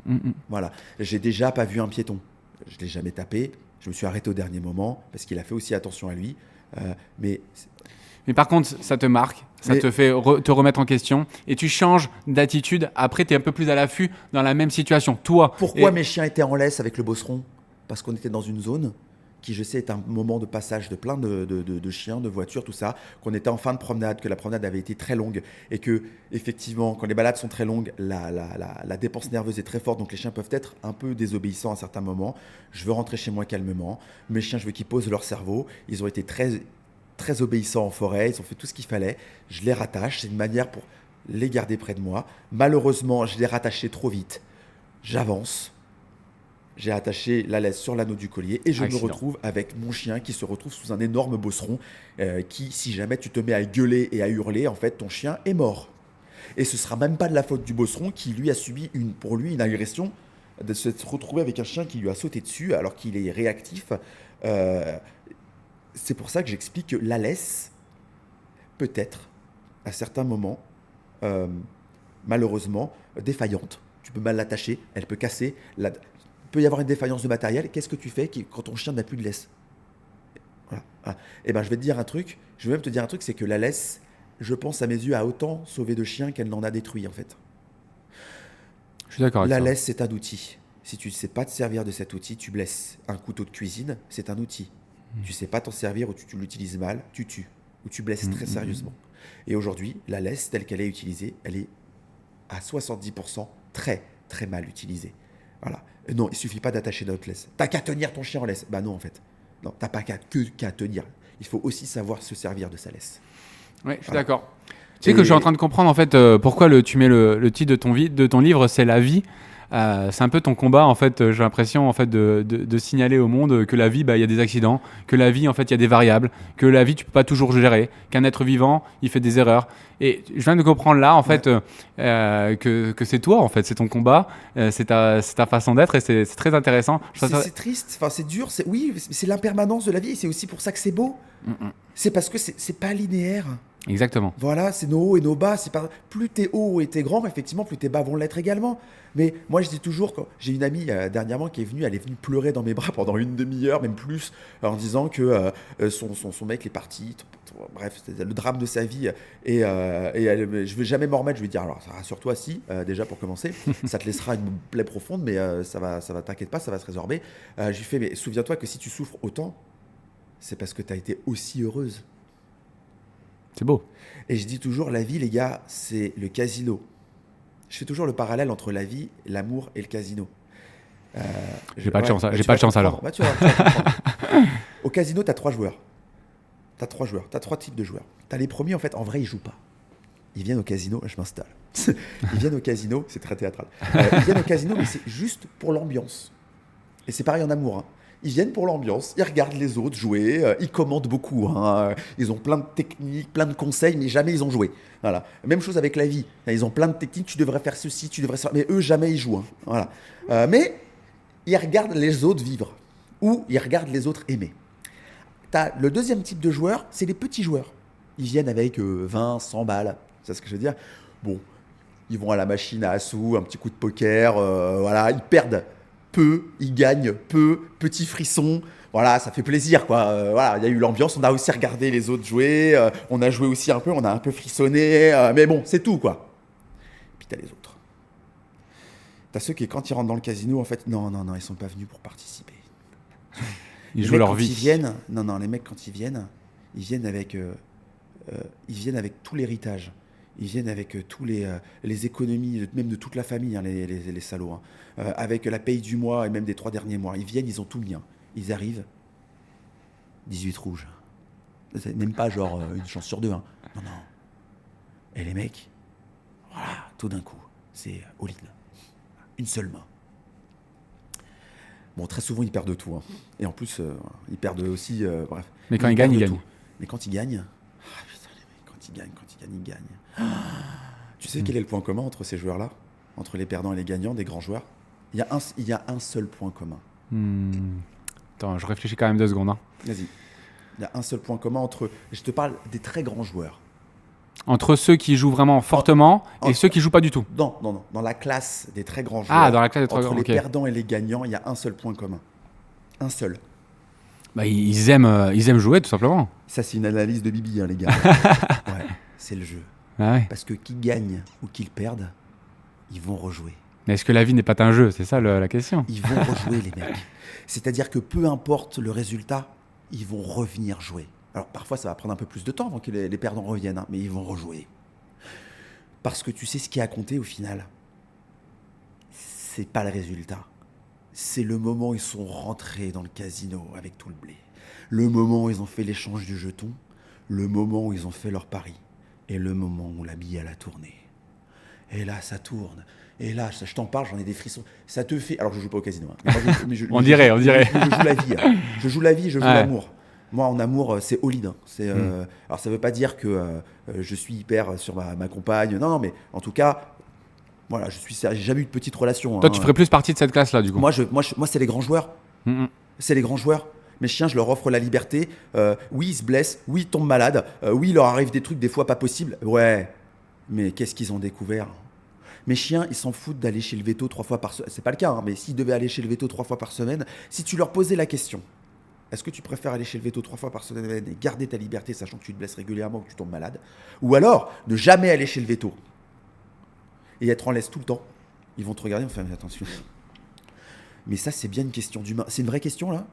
Hein. Voilà. J'ai déjà pas vu un piéton. Je ne l'ai jamais tapé. Je me suis arrêté au dernier moment parce qu'il a fait aussi attention à lui. Mais par contre, ça te marque, ça te fait te remettre en question et tu changes d'attitude. Après, tu es un peu plus à l'affût dans la même situation. Toi. Pourquoi mes chiens étaient en laisse avec le bosseron? Parce qu'on était dans une zone qui, je sais, est un moment de passage de plein de chiens, de voitures, tout ça, qu'on était en fin de promenade, que la promenade avait été très longue et que, effectivement, quand les balades sont très longues, la dépense nerveuse est très forte, donc les chiens peuvent être un peu désobéissants à certains moments. Je veux rentrer chez moi calmement. Mes chiens, je veux qu'ils posent leur cerveau. Ils ont été très obéissants en forêt, ils ont fait tout ce qu'il fallait. Je les rattache, c'est une manière pour les garder près de moi. Malheureusement, je les rattachais trop vite. J'avance. J'ai attaché la laisse sur l'anneau du collier et je me retrouve avec mon chien qui se retrouve sous un énorme bosseron qui, si jamais tu te mets à gueuler et à hurler, en fait, ton chien est mort. Et ce ne sera même pas de la faute du bosseron qui, lui, a subi pour lui une agression de se retrouver avec un chien qui lui a sauté dessus alors qu'il est réactif. C'est pour ça que j'explique que la laisse peut être, à certains moments, malheureusement, défaillante. Tu peux mal l'attacher, elle peut casser. Il peut y avoir une défaillance de matériel. Qu'est-ce que tu fais quand ton chien n'a plus de laisse? Voilà. Et ben, je vais te dire un truc. Je vais même te dire un truc, c'est que la laisse, je pense à mes yeux, a autant sauvé de chiens qu'elle n'en a détruit, en fait. Je suis d'accord avec ça. ça. La laisse, c'est un outil. Si tu ne sais pas te servir de cet outil, tu blesses. Un couteau de cuisine, c'est un outil. Tu sais pas t'en servir ou tu l'utilises mal, tu tues ou tu blesses très sérieusement. Et aujourd'hui, la laisse telle qu'elle est utilisée, elle est à 70% très très mal utilisée. Voilà. Non, il suffit pas d'attacher notre laisse. T'as qu'à tenir ton chien en laisse. Bah non en fait. Non, t'as pas qu'à tenir. Il faut aussi savoir se servir de sa laisse. Oui, je suis d'accord. Tu sais que je suis en train de comprendre en fait pourquoi tu mets le titre de ton livre, c'est la vie. C'est un peu ton combat en fait. J'ai l'impression en fait de signaler au monde que la vie, il y a des accidents, que la vie en fait il y a des variables, que la vie tu peux pas toujours gérer, qu'un être vivant il fait des erreurs. Et je viens de comprendre là en fait que c'est toi en fait, c'est ton combat, c'est ta façon d'être et c'est très intéressant. C'est triste, enfin c'est dur, oui, c'est l'impermanence de la vie et c'est aussi pour ça que c'est beau. C'est parce que c'est pas linéaire. Exactement. Voilà, c'est nos hauts et nos bas. Plus t'es haut et t'es grand, effectivement, plus tes bas vont l'être également. Mais moi, je dis toujours, quand j'ai une amie dernièrement qui est venue, elle est venue pleurer dans mes bras pendant une demi-heure, même plus, en disant que son mec est parti. Bref, c'était le drame de sa vie. Et je vais jamais m'en remettre. Je vais dire, alors, rassure-toi, si, déjà pour commencer, ça te laissera une plaie profonde, mais ça va, t'inquiète pas, ça va se résorber. Je lui fais, mais souviens-toi que si tu souffres autant, c'est parce que tu as été aussi heureuse. C'est beau. Et je dis toujours, la vie, les gars, c'est le casino. Je fais toujours le parallèle entre la vie, l'amour et le casino. J'ai pas de chance, j'ai pas de chance alors. Tu vas Au casino, tu as 3 joueurs. Tu as 3 joueurs, tu as 3 types de joueurs. Tu as les premiers, en fait, en vrai, ils jouent pas. Ils viennent au casino, je m'installe. Ils viennent au casino, c'est très théâtral. Ils viennent au casino, mais c'est juste pour l'ambiance. Et c'est pareil en amour, hein. Ils viennent pour l'ambiance, ils regardent les autres jouer, ils commandent beaucoup, hein. Ils ont plein de techniques, plein de conseils, mais jamais ils ont joué. Voilà. Même chose avec la vie. Ils ont plein de techniques, tu devrais faire ceci, tu devrais ça, mais eux jamais ils jouent, hein. Voilà. Mais ils regardent les autres vivre ou ils regardent les autres aimer. T'as le deuxième type de joueurs, c'est les petits joueurs. Ils viennent avec 20, 100 balles, c'est ce que je veux dire. Bon, ils vont à la machine à sous, un petit coup de poker, voilà, ils perdent peu, ils gagnent peu, petit frisson, voilà, ça fait plaisir, quoi. Voilà, il y a eu l'ambiance, on a aussi regardé les autres jouer, on a joué aussi un peu, on a un peu frissonné, mais bon, c'est tout, quoi. Puis t'as les autres. T'as ceux qui, quand ils rentrent dans le casino, en fait, non, ils sont pas venus pour participer. Ils jouent leur vie. Ils viennent, les mecs, quand ils viennent avec tout l'héritage. Ils viennent avec tous les économies, même de toute la famille, hein, les salauds. Hein. Avec la paye du mois et même des 3 derniers mois. Ils viennent, ils ont tout mis. Hein. Ils arrivent, 18 rouges. C'est même pas genre une chance sur 2. Hein. Non. Et les mecs, voilà, tout d'un coup, c'est all-in. Une seule main. Bon, très souvent, ils perdent tout. Hein. Et en plus, ils perdent aussi... bref. Mais quand ils gagnent, ils gagnent. Mais quand ils gagnent... Quand ils gagnent. Tu sais quel est le point commun entre ces joueurs-là, entre les perdants et les gagnants, des grands joueurs? Il y a un seul point commun. Attends, je réfléchis quand même 2 secondes. Hein. Vas-y. Il y a un seul point commun entre... Je te parle des très grands joueurs. Entre ceux qui jouent vraiment fortement et ceux qui jouent pas du tout. Non. Dans la classe des très grands joueurs. Ah, dans la classe des très grands. Entre les perdants et les gagnants, il y a un seul point commun. Un seul. Bah, ils aiment jouer, tout simplement. Ça, c'est une analyse de Bibi, hein, les gars. Ouais, c'est le jeu. Ah ouais. Parce que qu'ils gagnent ou qu'ils perdent, ils vont rejouer. Mais est-ce que la vie n'est pas un jeu? C'est ça la question. Ils vont rejouer, les mecs. C'est-à-dire que peu importe le résultat, ils vont revenir jouer. Alors parfois, ça va prendre un peu plus de temps avant que les perdants reviennent, hein, mais ils vont rejouer. Parce que tu sais ce qui a compté au final, c'est pas le résultat. C'est le moment où ils sont rentrés dans le casino avec tout le blé. Le moment où ils ont fait l'échange du jeton. Le moment où ils ont fait leur pari. Et le moment où la bille a tourné. Et là, ça tourne. Et là, je t'en parle, j'en ai des frissons. Ça te fait... Alors, je joue pas au casino. Hein. On dirait. Je joue la vie. Hein. Je joue la vie, je joue l'amour. Moi, en amour, c'est all-in. Hein. Alors, ça veut pas dire que je suis hyper sur ma compagne. Non, mais en tout cas... Voilà, j'ai jamais eu de petite relation. Toi, tu ferais plus partie de cette classe-là, du coup. Moi, c'est les grands joueurs. C'est les grands joueurs. Mes chiens, je leur offre la liberté. Oui, ils se blessent. Oui, ils tombent malades. Oui, il leur arrive des trucs des fois pas possibles. Ouais, mais qu'est-ce qu'ils ont découvert? Mes chiens, ils s'en foutent d'aller chez le veto 3 fois par semaine. C'est pas le cas, hein, mais s'ils devaient aller chez le veto 3 fois par semaine, si tu leur posais la question, est-ce que tu préfères aller chez le veto 3 fois par semaine et garder ta liberté, sachant que tu te blesses régulièrement ou que tu tombes malade, ou alors ne jamais aller chez le veto et être en laisse tout le temps, ils vont te regarder et vont faire attention. Mais ça, c'est bien une question d'humain. C'est une vraie question, là.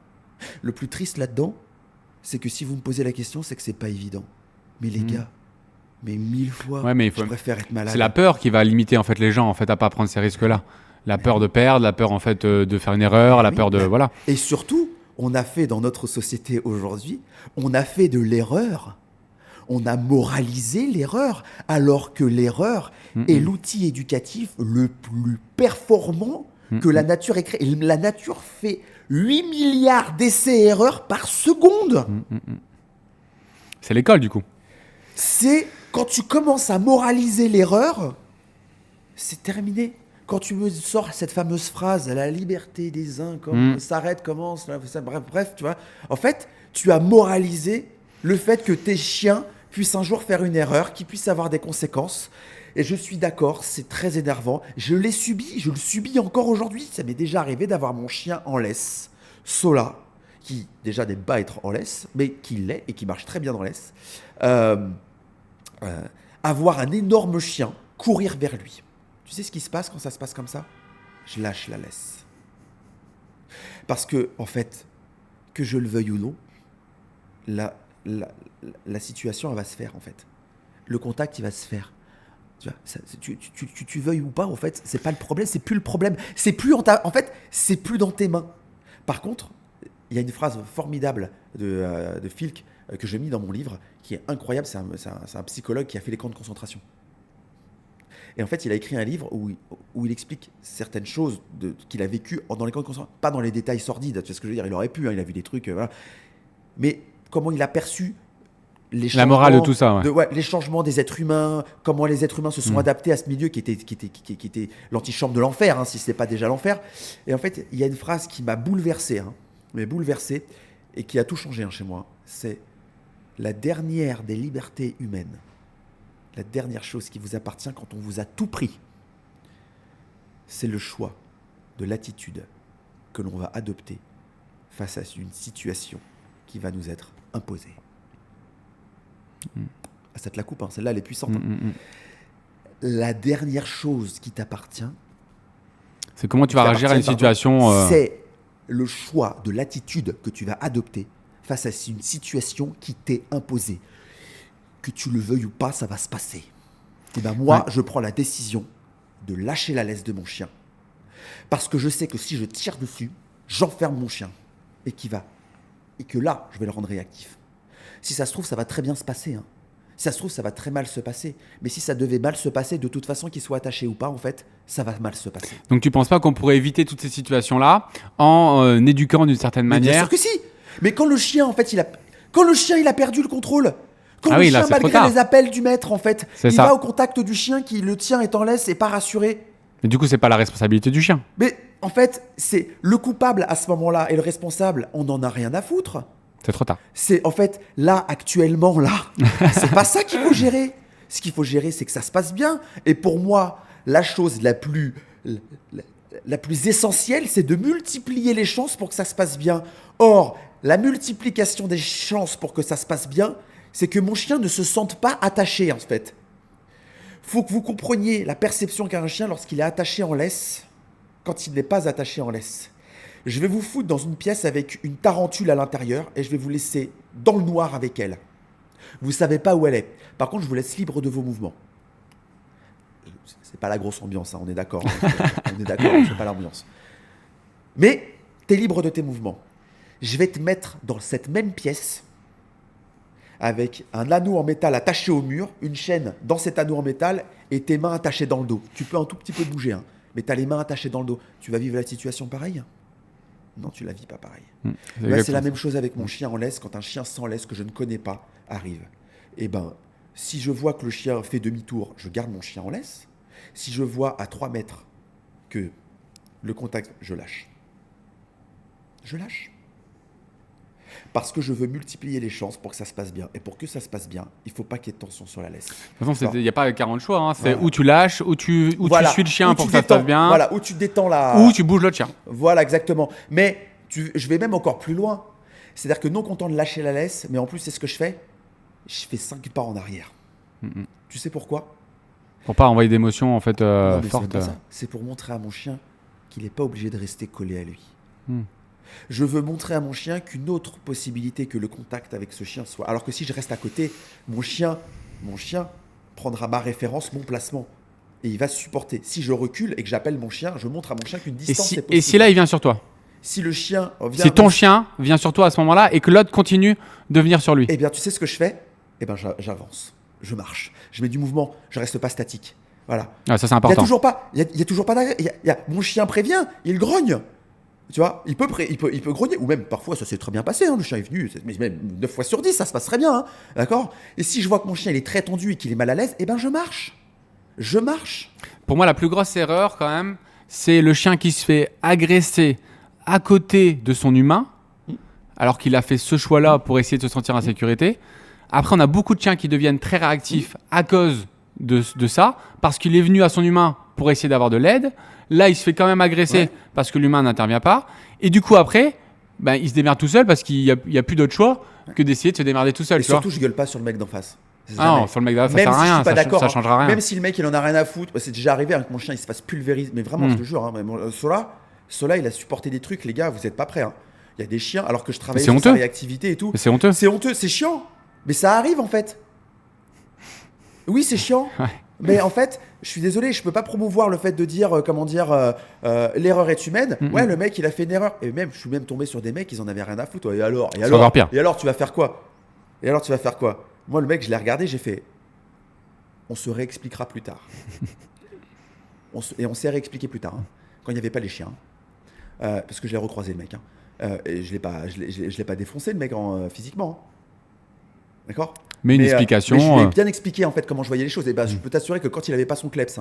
Le plus triste là-dedans, c'est que si vous me posez la question, c'est que c'est pas évident. Mais les gars, mais 1000 fois, je préfère être malade. C'est la peur qui va limiter en fait les gens en fait à pas prendre ces risques-là. La peur de perdre, la peur en fait de faire une erreur, la peur de voilà. Et surtout, on a fait dans notre société aujourd'hui, on a fait de l'erreur. On a moralisé l'erreur, alors que l'erreur est l'outil éducatif le plus performant que la nature ait créé. La nature fait 8 milliards d'essais-erreurs par seconde. C'est l'école, du coup. C'est quand tu commences à moraliser l'erreur, c'est terminé. Quand tu me sors cette fameuse phrase, la liberté des uns s'arrête, commence, bref, tu vois. En fait, tu as moralisé le fait que tes chiens puissent un jour faire une erreur, qui puisse avoir des conséquences. Et je suis d'accord, c'est très énervant. Je l'ai subi, je le subis encore aujourd'hui. Ça m'est déjà arrivé d'avoir mon chien en laisse, Sola, qui déjà n'aime pas être en laisse, mais qui l'est et qui marche très bien en laisse. Avoir un énorme chien, courir vers lui. Tu sais ce qui se passe quand ça se passe comme ça ? Je lâche la laisse. Parce que, en fait, que je le veuille ou non, la situation, elle va se faire, en fait. Le contact, il va se faire. Tu vois, tu veuilles ou pas, en fait, c'est pas le problème, c'est plus le problème. C'est plus en fait, c'est plus dans tes mains. Par contre, il y a une phrase formidable de Filk que j'ai mis dans mon livre, qui est incroyable. C'est un psychologue qui a fait les camps de concentration. Et en fait, il a écrit un livre où il explique certaines choses qu'il a vécues dans les camps de concentration. Pas dans les détails sordides, tu vois ce que je veux dire. Il aurait pu, il a vu des trucs, voilà. Mais comment il a perçu la morale de tout ça, les changements des êtres humains, comment les êtres humains se sont adaptés à ce milieu qui était l'antichambre de l'enfer, si ce n'est pas déjà l'enfer. Et en fait, il y a une phrase qui m'a bouleversé, et qui a tout changé chez moi. C'est la dernière des libertés humaines, la dernière chose qui vous appartient quand on vous a tout pris, c'est le choix de l'attitude que l'on va adopter face à une situation qui va nous être imposée. Ah, ça te la coupe, celle-là elle est puissante. La dernière chose qui t'appartient, c'est comment tu vas réagir à une situation. C'est le choix de l'attitude que tu vas adopter face à une situation qui t'est imposée. Que tu le veuilles ou pas, ça va se passer. Et ben moi, je prends la décision de lâcher la laisse de mon chien. Parce que je sais que si je tire dessus, j'enferme mon chien. Et que là, je vais le rendre réactif. Si ça se trouve, ça va très bien se passer. Si ça se trouve, ça va très mal se passer. Mais si ça devait mal se passer, de toute façon, qu'il soit attaché ou pas, en fait, ça va mal se passer. Donc tu ne penses pas qu'on pourrait éviter toutes ces situations-là en éduquant d'une certaine manière ? Bien sûr que si. Mais quand le chien, en fait, il a perdu le contrôle, quand le chien, malgré les appels du maître, en fait, va au contact du chien qui le tien est en laisse et pas rassuré. Mais du coup, c'est pas la responsabilité du chien. Mais en fait, c'est le coupable à ce moment-là et le responsable, on n'en a rien à foutre. C'est trop tard. C'est en fait, là, actuellement, c'est pas ça qu'il faut gérer. Ce qu'il faut gérer, c'est que ça se passe bien. Et pour moi, la chose la plus essentielle, c'est de multiplier les chances pour que ça se passe bien. Or, la multiplication des chances pour que ça se passe bien, c'est que mon chien ne se sente pas attaché, en fait. Faut que vous compreniez la perception qu'a un chien lorsqu'il est attaché en laisse, quand il n'est pas attaché en laisse. Je vais vous foutre dans une pièce avec une tarentule à l'intérieur et je vais vous laisser dans le noir avec elle. Vous ne savez pas où elle est. Par contre, je vous laisse libre de vos mouvements. C'est pas la grosse ambiance, on est d'accord. On est d'accord, c'est pas l'ambiance. Mais tu es libre de tes mouvements. Je vais te mettre dans cette même pièce avec un anneau en métal attaché au mur, une chaîne dans cet anneau en métal et tes mains attachées dans le dos. Tu peux un tout petit peu bouger, mais tu as les mains attachées dans le dos. Tu vas vivre la situation pareille ? Non, tu la vis pas pareil. C'est la même chose avec mon chien en laisse. Quand un chien sans laisse que je ne connais pas arrive, si je vois que le chien fait demi-tour, je garde mon chien en laisse. Si je vois à 3 mètres que le contact, je lâche. Je lâche. Parce que je veux multiplier les chances pour que ça se passe bien. Et pour que ça se passe bien, il ne faut pas qu'il y ait de tension sur la laisse. De toute façon, il n'y a pas 40 choix. C'est où tu lâches, où tu suis le chien pour que ça se passe bien. Voilà, où tu détends ou tu bouges l'autre chien. Voilà, exactement. Mais je vais même encore plus loin. C'est-à-dire que non content de lâcher la laisse, mais en plus, c'est ce que je fais. Je fais 5 pas en arrière. Tu sais pourquoi ? Pour pas envoyer d'émotions en fait non, fortes. C'est pour montrer à mon chien qu'il n'est pas obligé de rester collé à lui. Je veux montrer à mon chien qu'une autre possibilité que le contact avec ce chien soit. Alors que si je reste à côté, mon chien prendra ma référence, mon placement. Et il va supporter. Si je recule et que j'appelle mon chien, je montre à mon chien qu'une distance est possible. Et si là, il vient sur toi? Si le chien vient... Si ton chien vient sur toi à ce moment-là et que l'autre continue de venir sur lui. Eh bien, tu sais ce que je fais? Eh bien, j'avance. Je marche. Je mets du mouvement. Je reste pas statique. Voilà. Ah, ça, c'est important. Il y a toujours pas mon chien prévient, il grogne. Tu vois, il peut grogner. Ou même, parfois, ça s'est très bien passé. Hein, le chien est venu. Mais même 9 fois sur 10, ça se passe très bien. Hein, d'accord? Et si je vois que mon chien il est très tendu et qu'il est mal à l'aise, eh ben, je marche. Je marche. Pour moi, la plus grosse erreur, quand même, c'est le chien qui se fait agresser à côté de son humain, alors qu'il a fait ce choix-là pour essayer de se sentir en sécurité. Après, on a beaucoup de chiens qui deviennent très réactifs à cause de ça, parce qu'il est venu à son humain pour essayer d'avoir de l'aide. Là, il se fait quand même agresser parce que l'humain n'intervient pas. Et du coup, après, il se démerde tout seul parce qu'il n'y a plus d'autre choix que d'essayer de se démerder tout seul. Et surtout, je gueule pas sur le mec d'en face. Ah non, sur le mec d'en face, ça sert à rien, ça changera rien. Même si le mec, il en a rien à foutre. C'est déjà arrivé avec mon chien, il se fasse pulvériser. Mais vraiment, je te jure, hein, Sola, il a supporté des trucs, les gars, vous n'êtes pas prêts. Hein. Il y a des chiens, alors que je travaille sur sa réactivité et tout. C'est honteux. C'est honteux, c'est chiant. Mais ça arrive en fait. Oui, c'est chiant. Ouais. Mais en fait, je suis désolé, je peux pas promouvoir le fait de dire, l'erreur est humaine. Ouais, le mec, il a fait une erreur. Et même, je suis même tombé sur des mecs, ils en avaient rien à foutre. Et alors, encore pire. Et alors, tu vas faire quoi? Moi, le mec, je l'ai regardé, j'ai fait. On se réexpliquera plus tard. on s'est réexpliqué plus tard, hein, quand il n'y avait pas les chiens. Parce que je l'ai recroisé, le mec. Hein. Et je l'ai pas défoncé, le mec, physiquement. Hein. D'accord? Mais une explication. Mais je lui ai bien expliqué en fait comment je voyais les choses. Et je peux t'assurer que quand il avait pas son kleps,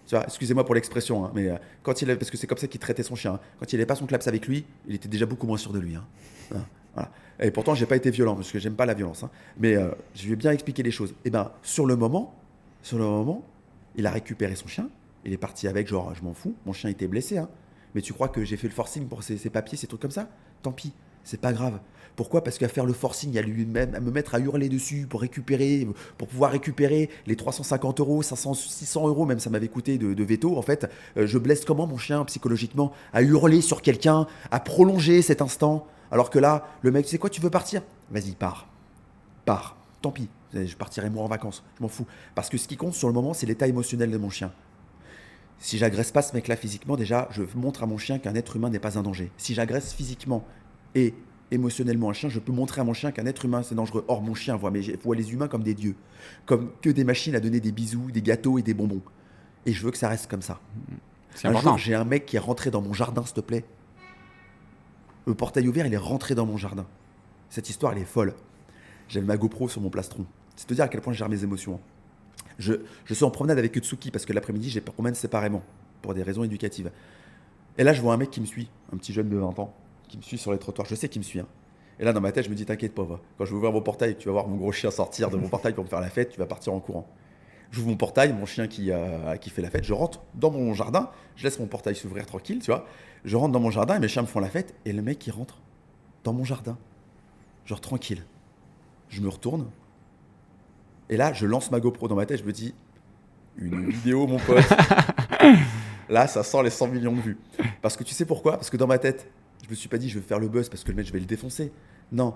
tu vois, excusez-moi pour l'expression, mais parce que c'est comme ça qu'il traitait son chien. Quand il avait pas son kleps avec lui, il était déjà beaucoup moins sûr de lui. Voilà. Et pourtant, j'ai pas été violent parce que j'aime pas la violence. Mais je lui ai bien expliqué les choses. Et sur le moment, il a récupéré son chien. Il est parti avec, genre, je m'en fous. Mon chien était blessé. Mais tu crois que j'ai fait le forcing pour ses papiers, ces trucs comme ça? Tant pis, c'est pas grave. Pourquoi? Parce qu'à faire le forcing, à me mettre à hurler dessus pour pouvoir récupérer les 350 €, 500, 600 €, même ça m'avait coûté de veto. En fait, je blesse comment mon chien psychologiquement? À hurler sur quelqu'un, à prolonger cet instant. Alors que là, le mec, tu sais quoi, tu veux partir? Vas-y, pars. Tant pis, je partirai moi en vacances, je m'en fous. Parce que ce qui compte sur le moment, c'est l'état émotionnel de mon chien. Si j'agresse pas ce mec-là physiquement, déjà, je montre à mon chien qu'un être humain n'est pas un danger. Si j'agresse physiquement et émotionnellement un chien, je peux montrer à mon chien qu'un être humain c'est dangereux. Or, mon chien voit les humains comme des dieux, comme que des machines à donner des bisous, des gâteaux et des bonbons. Et je veux que ça reste comme ça. C'est un important. jour, j'ai un mec qui est rentré dans mon jardin, s'il te plaît. Le portail ouvert, il est rentré dans mon jardin. Cette histoire, elle est folle. J'avais ma GoPro sur mon plastron. C'est te dire à quel point je gère mes émotions. Je suis en promenade avec Utsuki parce que l'après-midi, je les promène séparément pour des raisons éducatives. Et là, je vois un mec qui me suit, un petit jeune de 20 ans, qui me suit sur les trottoirs. Je sais qu'il me suit. Et là, dans ma tête, je me dis, t'inquiète pas, quand je vais ouvrir mon portail, tu vas voir mon gros chien sortir de mon portail pour me faire la fête, tu vas partir en courant. J'ouvre mon portail, mon chien qui fait la fête, je rentre dans mon jardin, je laisse mon portail s'ouvrir tranquille, tu vois. Je rentre dans mon jardin et mes chiens me font la fête, et le mec, il rentre dans mon jardin, genre tranquille. Je me retourne, et là, je lance ma GoPro dans ma tête, je me dis, une vidéo, mon pote. Là, ça sent les 100 millions de vues. Parce que tu sais pourquoi? Parce que dans ma tête, je me suis pas dit, je vais faire le buzz parce que le mec, je vais le défoncer. Non,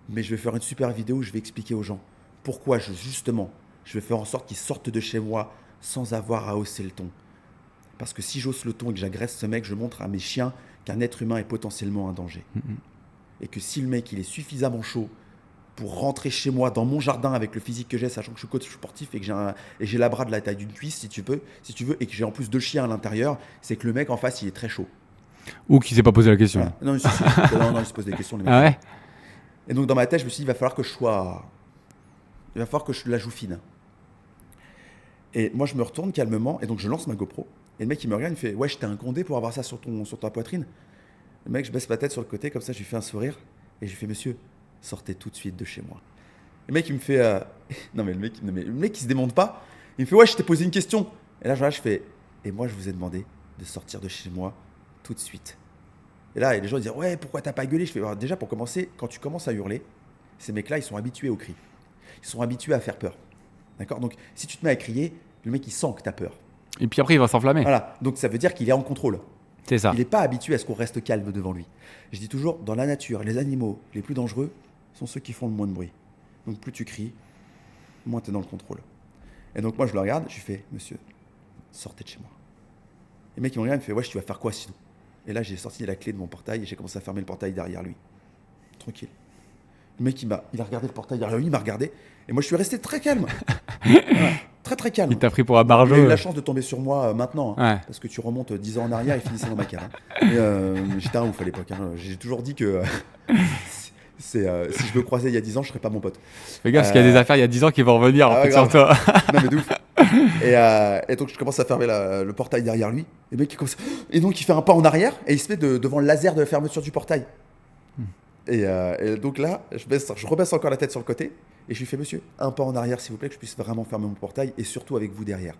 mais je vais faire une super vidéo, je vais expliquer aux gens pourquoi, justement, je vais faire en sorte qu'ils sortent de chez moi sans avoir à hausser le ton. Parce que si j'hausse le ton et que j'agresse ce mec, je montre à mes chiens qu'un être humain est potentiellement un danger. Et que si le mec, il est suffisamment chaud pour rentrer chez moi dans mon jardin avec le physique que j'ai, sachant que je suis coach sportif et que j'ai la bras de la taille d'une cuisse, si tu veux, et que j'ai en plus 2 chiens à l'intérieur, c'est que le mec en face, il est très chaud. Ou qui s'est pas posé la question. Voilà. Non, il se pose des questions. Les mecs. Ah ouais. Et donc dans ma tête, je me suis dit, il va falloir que je la joue fine. Et moi, je me retourne calmement, et donc je lance ma GoPro. Et le mec, il me regarde, il me fait, ouais, j'étais un condé pour avoir ça sur ta poitrine. Le mec, je baisse ma tête sur le côté, comme ça, je lui fais un sourire, et je lui fais, monsieur, sortez tout de suite de chez moi. Le mec, il me fait, le mec, il se démonte pas. Il me fait, ouais, je t'ai posé une question. Et là, je fais, et moi, je vous ai demandé de sortir de chez moi tout de suite. Et là, les gens ils disent, ouais, pourquoi t'as pas gueulé? Je fais, déjà, pour commencer, quand tu commences à hurler, ces mecs-là, ils sont habitués au cri. Ils sont habitués à faire peur. D'accord? Donc, si tu te mets à crier, le mec, il sent que t'as peur. Et puis après, il va s'enflammer. Voilà. Donc, ça veut dire qu'il est en contrôle. C'est ça. Il n'est pas habitué à ce qu'on reste calme devant lui. Je dis toujours, dans la nature, les animaux les plus dangereux sont ceux qui font le moins de bruit. Donc plus tu cries, moins tu es dans le contrôle. Et donc moi je le regarde, je lui fais, monsieur, sortez de chez moi. Et le mec il me regarde, il me fait, wesh, tu vas faire quoi sinon? Et là j'ai sorti la clé de mon portail et j'ai commencé à fermer le portail derrière lui. Tranquille. Le mec il a regardé le portail derrière lui, il m'a regardé. Et moi je suis resté très calme. Voilà. Très très calme. Il t'a pris pour un barjot. Il a eu la chance de tomber sur moi maintenant, hein, Ouais. parce que tu remontes 10 ans en arrière et finissait dans ma cave. Hein. J'étais un ouf à l'époque. Hein. J'ai toujours dit que si je me croisais il y a 10 ans, je serais pas mon pote. Fais gaffe, parce qu'il y a des affaires il y a 10 ans qui vont revenir en fait, sur toi. Non mais de ouf. Et donc je commence à fermer le portail derrière lui. Et le mec, et donc il fait un pas en arrière et il se met devant le laser de la fermeture du portail. Et donc là, je rebaisse encore la tête sur le côté et je lui fais, monsieur, un pas en arrière s'il vous plaît, que je puisse vraiment fermer mon portail et surtout avec vous derrière.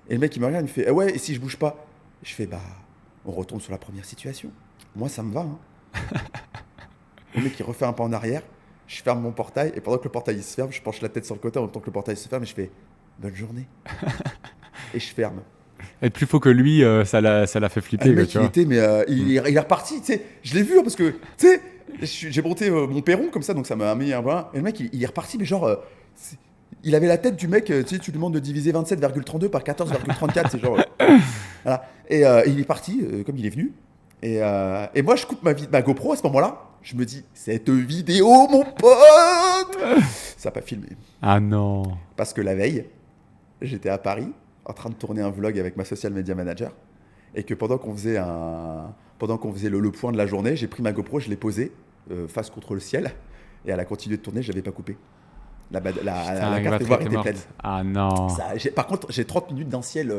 Et le mec il me regarde, il me fait, ouais, et si je bouge pas? Je fais, bah, on retourne sur la première situation. Moi ça me va. Hein. Le mec il refait un pas en arrière, je ferme mon portail et pendant que le portail il se ferme, je penche la tête sur le côté en même temps que le portail se ferme et je fais, bonne journée. Et je ferme. Être plus faux que lui, ça l'a fait flipper. Le mec, tu vois. il est reparti, tu sais. Je l'ai vu hein, parce que, tu sais, j'ai monté mon perron comme ça, donc ça m'a mis un brin. Et le mec, il est reparti, mais genre, il avait la tête du mec, tu sais, tu lui demandes de diviser 27,32 par 14,34, c'est genre. Voilà. Et il est parti comme il est venu. Et moi, je coupe ma GoPro à ce moment-là. Je me dis, cette vidéo, mon pote, ça n'a pas filmé. Ah non. Parce que la veille, j'étais à Paris en train de tourner un vlog avec ma social media manager et que pendant qu'on faisait le point de la journée, j'ai pris ma GoPro, je l'ai posée face contre le ciel et elle a continué de tourner, je l'avais pas coupée. La carte mémoire était pleine. Ah non. Par contre, j'ai 30 minutes d'un ciel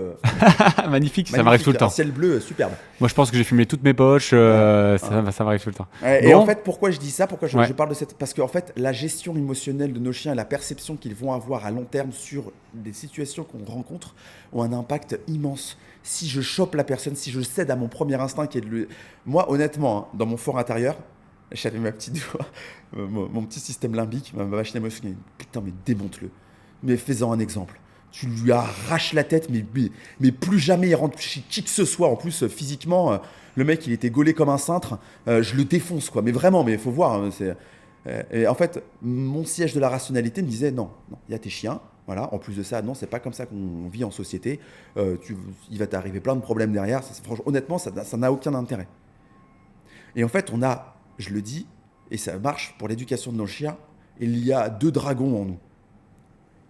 magnifique, ça m'arrive tout le temps. Un ciel bleu superbe. Moi, je pense que j'ai filmé toutes mes poches, ça m'arrive tout le temps. Et en fait, pourquoi je dis ça? Pourquoi je parle de cette... Parce qu'en fait, la gestion émotionnelle de nos chiens et la perception qu'ils vont avoir à long terme sur des situations qu'on rencontre ont un impact immense. Si je chope la personne, si je cède à mon premier instinct qui est de lui... Moi, honnêtement, hein, dans mon fort intérieur, j'avais ma petite voix, mon petit système limbique, ma machine émotionnelle. Putain, mais démonte-le. Mais fais-en un exemple. Tu lui arraches la tête, mais plus jamais il rentre chez qui que ce soit. En plus, physiquement, le mec, il était gaulé comme un cintre. Je le défonce, quoi. Mais vraiment, mais il faut voir. Hein, et en fait, mon siège de la rationalité me disait non, il y a tes chiens. Voilà. En plus de ça, non, c'est pas comme ça qu'on vit en société. Il va t'arriver plein de problèmes derrière. Franchement, honnêtement, ça n'a aucun intérêt. Et en fait, je le dis, et ça marche pour l'éducation de nos chiens, il y a 2 dragons en nous.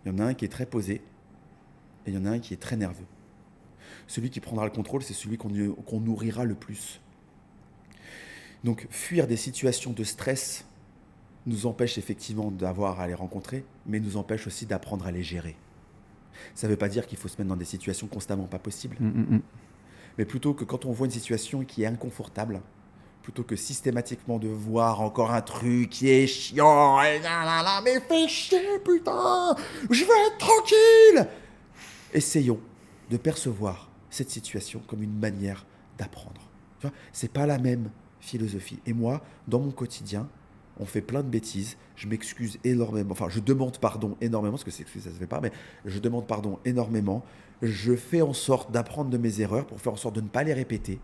Il y en a un qui est très posé, et il y en a un qui est très nerveux. Celui qui prendra le contrôle, c'est celui qu'on nourrira le plus. Donc, fuir des situations de stress nous empêche effectivement d'avoir à les rencontrer, mais nous empêche aussi d'apprendre à les gérer. Ça ne veut pas dire qu'il faut se mettre dans des situations constamment pas possibles, mais plutôt que quand on voit une situation qui est inconfortable, plutôt que systématiquement de voir encore un truc qui est chiant, mais fais chier, putain, je veux être tranquille. Essayons de percevoir cette situation comme une manière d'apprendre. Tu vois, c'est pas la même philosophie. Et moi, dans mon quotidien, on fait plein de bêtises, je m'excuse énormément, enfin je demande pardon énormément, parce que ça se fait pas, mais je demande pardon énormément, je fais en sorte d'apprendre de mes erreurs pour faire en sorte de ne pas les répéter.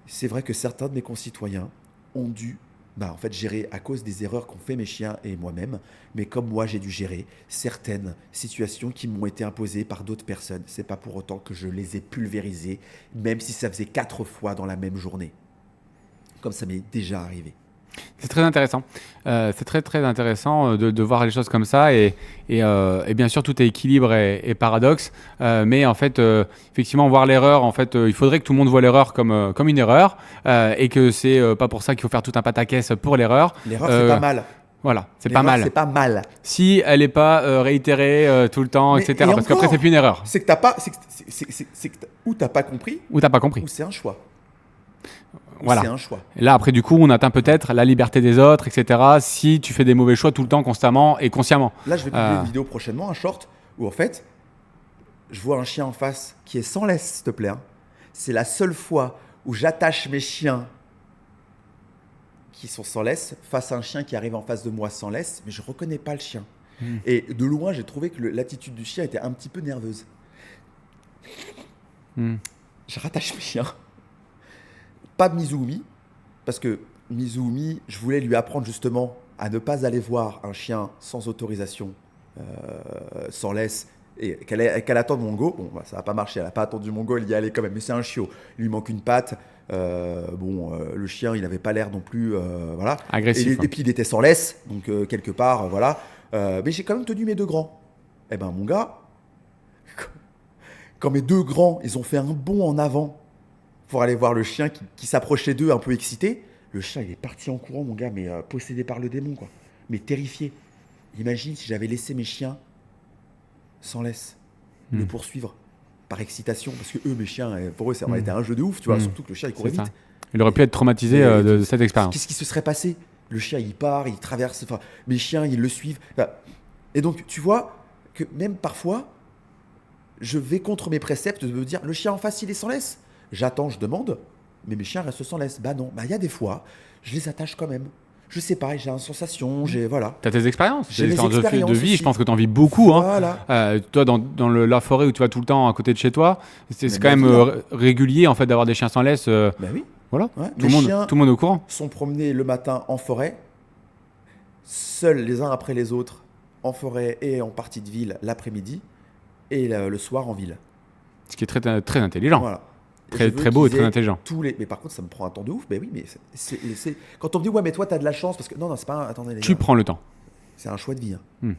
C'est vrai que certains de mes concitoyens ont dû en fait, gérer à cause des erreurs qu'ont fait mes chiens et moi-même, mais comme moi j'ai dû gérer certaines situations qui m'ont été imposées par d'autres personnes. C'est pas pour autant que je les ai pulvérisées, même si ça faisait 4 fois dans la même journée, comme ça m'est déjà arrivé. C'est très intéressant. C'est très très intéressant de voir les choses comme ça et bien sûr tout est équilibre et paradoxe, mais en fait effectivement voir l'erreur, en fait il faudrait que tout le monde voit l'erreur comme une erreur et que c'est pas pour ça qu'il faut faire tout un pataquès pour l'erreur. L'erreur c'est pas mal. Voilà, c'est pas mal. C'est pas mal. Si elle n'est pas réitérée tout le temps, etc. Parce qu'après c'est plus une erreur. C'est que t'as pas, ou t'as pas compris, ou t'as pas compris, ou c'est un choix. Voilà. C'est un choix. Et là, après, du coup, on atteint peut-être la liberté des autres, etc. Si tu fais des mauvais choix tout le temps, constamment et consciemment. Là, je vais publier une vidéo prochainement, un short, où en fait, je vois un chien en face qui est sans laisse, s'il te plaît. Hein. C'est la seule fois où j'attache mes chiens qui sont sans laisse face à un chien qui arrive en face de moi sans laisse, mais je ne reconnais pas le chien. Et de loin, j'ai trouvé que l'attitude du chien était un petit peu nerveuse. je rattache mes chiens. Pas Mizumi, parce que Mizumi, je voulais lui apprendre justement à ne pas aller voir un chien sans autorisation, sans laisse, et qu'elle attende Mongo. Bon, bah, ça n'a pas marché, elle n'a pas attendu Mongo, elle y allait quand même, mais c'est un chiot. Il lui manque une patte. Le chien, il n'avait pas l'air non plus. Voilà. Agressif. Et puis il était sans laisse, donc quelque part, voilà. Mais j'ai quand même tenu mes 2 grands. Eh ben, mon gars, quand mes 2 grands, ils ont fait un bond en avant pour aller voir le chien qui s'approchait d'eux un peu excité, le chien, il est parti en courant, mon gars, mais possédé par le démon, quoi. Mais terrifié. Imagine si j'avais laissé mes chiens sans laisse le poursuivre par excitation, parce que eux, mes chiens, pour eux, ça aurait été un jeu de ouf, tu vois, surtout que le chien, il courait vite. Il aurait pu être traumatisé de cette expérience. Qu'est-ce qui se serait passé? Le chien, il part, il traverse, enfin, mes chiens, ils le suivent. Enfin, et donc, tu vois que même parfois, je vais contre mes préceptes de me dire, le chien en face, il est sans laisse. J'attends, je demande, mais mes chiens restent sans laisse. Bah non, bah il y a des fois, je les attache quand même. Je sais pas, j'ai une sensation, voilà. T'as tes expériences, J'ai mes expériences de vie, aussi. je pense que t'en vis beaucoup. Voilà. Toi, dans la forêt où tu vas tout le temps à côté de chez toi, c'est quand même régulier en fait d'avoir des chiens sans laisse. Ben oui. Voilà. Ouais. Tout le monde est au courant. Sont promenés le matin en forêt, seuls les uns après les autres, en forêt et en partie de ville l'après-midi, et le soir en ville. Ce qui est très, très intelligent. Voilà. Très beau et très intelligent. Mais par contre, ça me prend un temps de ouf. Ben oui, mais quand on me dit, ouais, mais toi, t'as de la chance, parce que non, c'est pas. Attendez, les tu gars. prends le temps. C'est un choix de vie. Hein.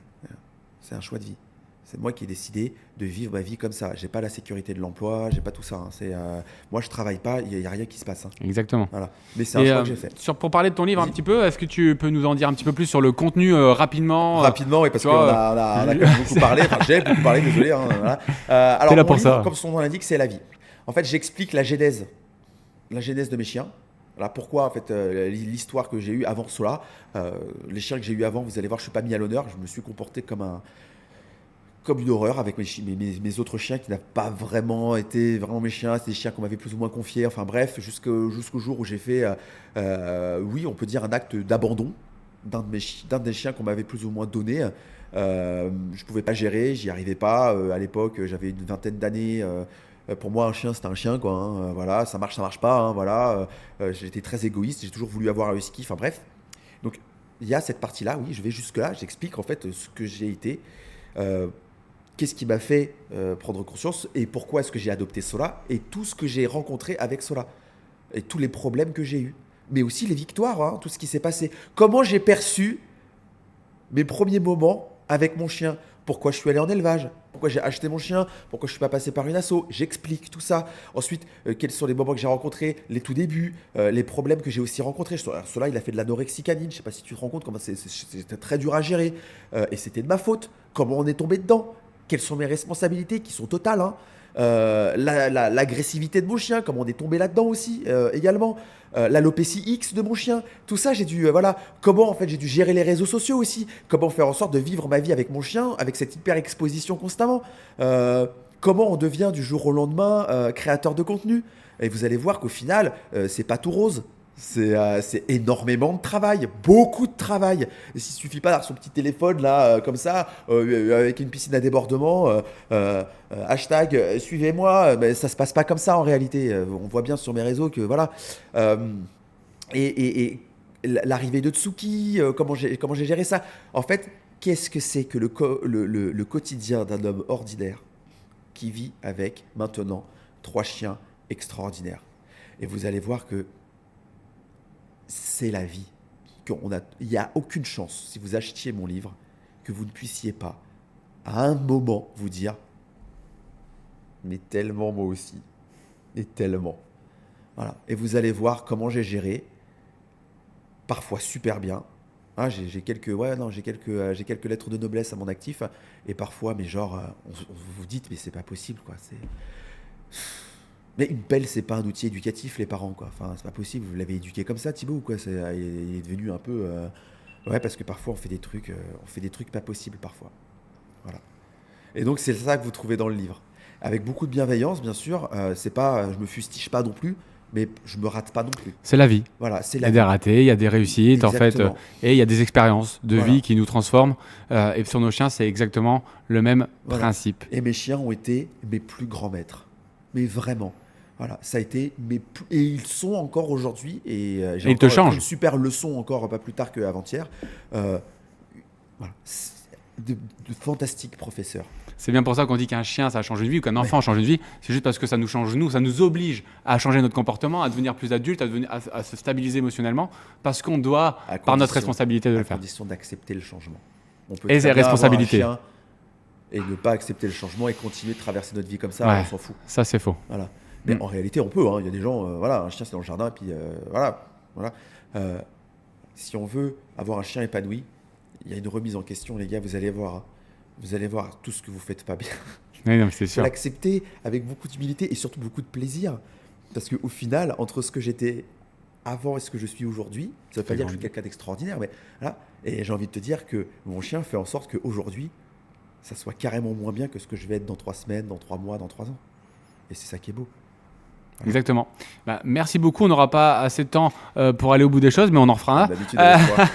C'est un choix de vie. C'est moi qui ai décidé de vivre ma vie comme ça. J'ai pas la sécurité de l'emploi, j'ai pas tout ça. Hein. Moi, je travaille pas, il y a rien qui se passe. Hein. Exactement. Voilà. Mais c'est un choix que j'ai fait. Pour parler de ton livre un petit peu, est-ce que tu peux nous en dire un petit peu plus sur le contenu rapidement Rapidement, oui, parce qu'on a quand même beaucoup parlé. Enfin, j'ai beaucoup parlé, désolé. Hein, voilà. Alors, là mon pour livre, ça. comme son nom l'indique, c'est la vie. En fait, j'explique la genèse de mes chiens. Voilà pourquoi, en fait, l'histoire que j'ai eue avant cela, les chiens que j'ai eus avant, vous allez voir, je suis pas mis à l'honneur. Je me suis comporté comme une horreur avec mes autres chiens qui n'ont pas vraiment été vraiment mes chiens. C'est des chiens qu'on m'avait plus ou moins confiés. Enfin bref, jusqu'au jour où j'ai fait, oui, on peut dire un acte d'abandon d'un des chiens qu'on m'avait plus ou moins donné. Je pouvais pas gérer, j'y arrivais pas. À l'époque, j'avais une vingtaine d'années. Pour moi, un chien, c'était un chien, quoi. Hein. Voilà, ça marche pas. Hein, voilà, j'étais très égoïste. J'ai toujours voulu avoir un husky. Enfin bref. Donc il y a cette partie-là. Oui, je vais jusque là. J'explique en fait ce que j'ai été. Qu'est-ce qui m'a fait prendre conscience et pourquoi est-ce que j'ai adopté Sola et tout ce que j'ai rencontré avec Sola et tous les problèmes que j'ai eus, mais aussi les victoires, hein, tout ce qui s'est passé. Comment j'ai perçu mes premiers moments avec mon chien, pourquoi je suis allé en élevage, pourquoi j'ai acheté mon chien, pourquoi je ne suis pas passé par une asso, j'explique tout ça. Ensuite, quels sont les moments que j'ai rencontrés, les tout débuts, les problèmes que j'ai aussi rencontrés. Sola, il a fait de l'anorexie canine, je ne sais pas si tu te rends compte comment c'était très dur à gérer et c'était de ma faute. Comment on est tombé dedans? Quelles sont mes responsabilités qui sont totales, hein. L'agressivité de mon chien, comment on est tombé là-dedans aussi également, l'alopécie X de mon chien, tout ça j'ai dû comment en fait j'ai dû gérer les réseaux sociaux aussi, comment faire en sorte de vivre ma vie avec mon chien, avec cette hyper exposition constamment, comment on devient du jour au lendemain créateur de contenu. Et vous allez voir qu'au final c'est pas tout rose. C'est énormément de travail, beaucoup de travail. Et il suffit pas d'avoir son petit téléphone là, comme ça, avec une piscine à débordement, hashtag suivez-moi, mais ça se passe pas comme ça en réalité. On voit bien sur mes réseaux que voilà. Et l'arrivée de Tsuki, comment j'ai géré ça. En fait, qu'est-ce que c'est que le quotidien d'un homme ordinaire qui vit avec maintenant 3 chiens extraordinaires. Et vous allez voir que c'est la vie. Il n'y a aucune chance, si vous achetiez mon livre, que vous ne puissiez pas, à un moment, vous dire « Mais tellement moi aussi. Et tellement. » Voilà. Et vous allez voir comment j'ai géré, parfois super bien. Hein, j'ai quelques lettres de noblesse à mon actif. Et parfois, mais genre, vous dites « Mais c'est pas possible, quoi. » Mais une pelle, c'est pas un outil éducatif, les parents, quoi. Enfin, c'est pas possible. Vous l'avez éduqué comme ça, Thibaut, ou quoi. Il est devenu un peu. Ouais, parce que parfois, on fait des trucs pas possibles, parfois. Voilà. Et donc, c'est ça que vous trouvez dans le livre. Avec beaucoup de bienveillance, bien sûr. C'est pas, je me fustige pas non plus, mais je me rate pas non plus. C'est la vie. Voilà, c'est il y la a vie. des ratés, il y a des réussites, Exactement. en fait. Et il y a des expériences de Voilà. vie qui nous transforment. Et sur nos chiens, c'est exactement le même Voilà. principe. Et mes chiens ont été mes plus grands maîtres. Mais vraiment. Voilà, ça a été, et ils sont encore aujourd'hui, et j'ai Et ils te encore changent. une super leçon encore pas plus tard qu'avant-hier. Voilà, de fantastiques professeurs. C'est bien pour ça qu'on dit qu'un chien, ça change une vie, ou qu'un enfant change une vie. C'est juste parce que ça nous change, nous, ça nous oblige à changer notre comportement, à devenir plus adulte, à se stabiliser émotionnellement, parce qu'on doit, par notre responsabilité, de le faire. À condition d'accepter le changement. On peut Et très c'est bien responsabilité. avoir un chien et ne pas accepter le changement et continuer de traverser notre vie comme ça, Ouais, on s'en fout. ça, c'est faux. Voilà. Mais en réalité, on peut. Il y a des gens, voilà, un chien c'est dans le jardin, puis voilà. Si on veut avoir un chien épanoui, il y a une remise en question, les gars. Vous allez voir tout ce que vous faites pas bien. Oui, non, c'est Il faut sûr. l'accepter avec beaucoup d'humilité et surtout beaucoup de plaisir. Parce qu'au final, entre ce que j'étais avant et ce que je suis aujourd'hui, ça ne veut pas dire que je suis quelqu'un d'extraordinaire, mais voilà. Et j'ai envie de te dire que mon chien fait en sorte qu'aujourd'hui, ça soit carrément moins bien que ce que je vais être dans 3 semaines, dans 3 mois, dans 3 ans. Et c'est ça qui est beau. Voilà. Exactement. Merci beaucoup. On n'aura pas assez de temps pour aller au bout des choses, mais on en refera un. D'habitude, avec moi,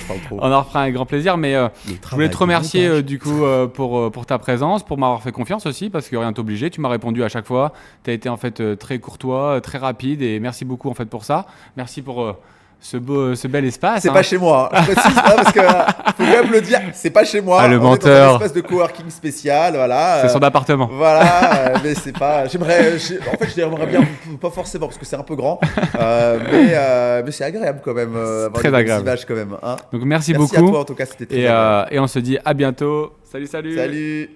je parle trop. On en refera un grand plaisir, mais je voulais te remercier du coup pour ta présence, pour m'avoir fait confiance aussi, parce que rien t'obligeait. Tu m'as répondu à chaque fois. Tu as été en fait très courtois, très rapide, et merci beaucoup en fait pour ça. Merci pour ce bel espace. C'est pas chez moi. Je précise parce que faut quand même le dire. C'est pas chez moi. Le on menteur. est dans un espace de coworking spécial, voilà. C'est son appartement. Voilà, mais c'est pas. En fait, j'aimerais bien, pas forcément parce que c'est un peu grand, mais c'est agréable quand même. Très agréable. Images quand même. Hein. Donc merci beaucoup. beaucoup. À toi en tout cas, c'était très agréable. Et on se dit à bientôt. Salut. Salut.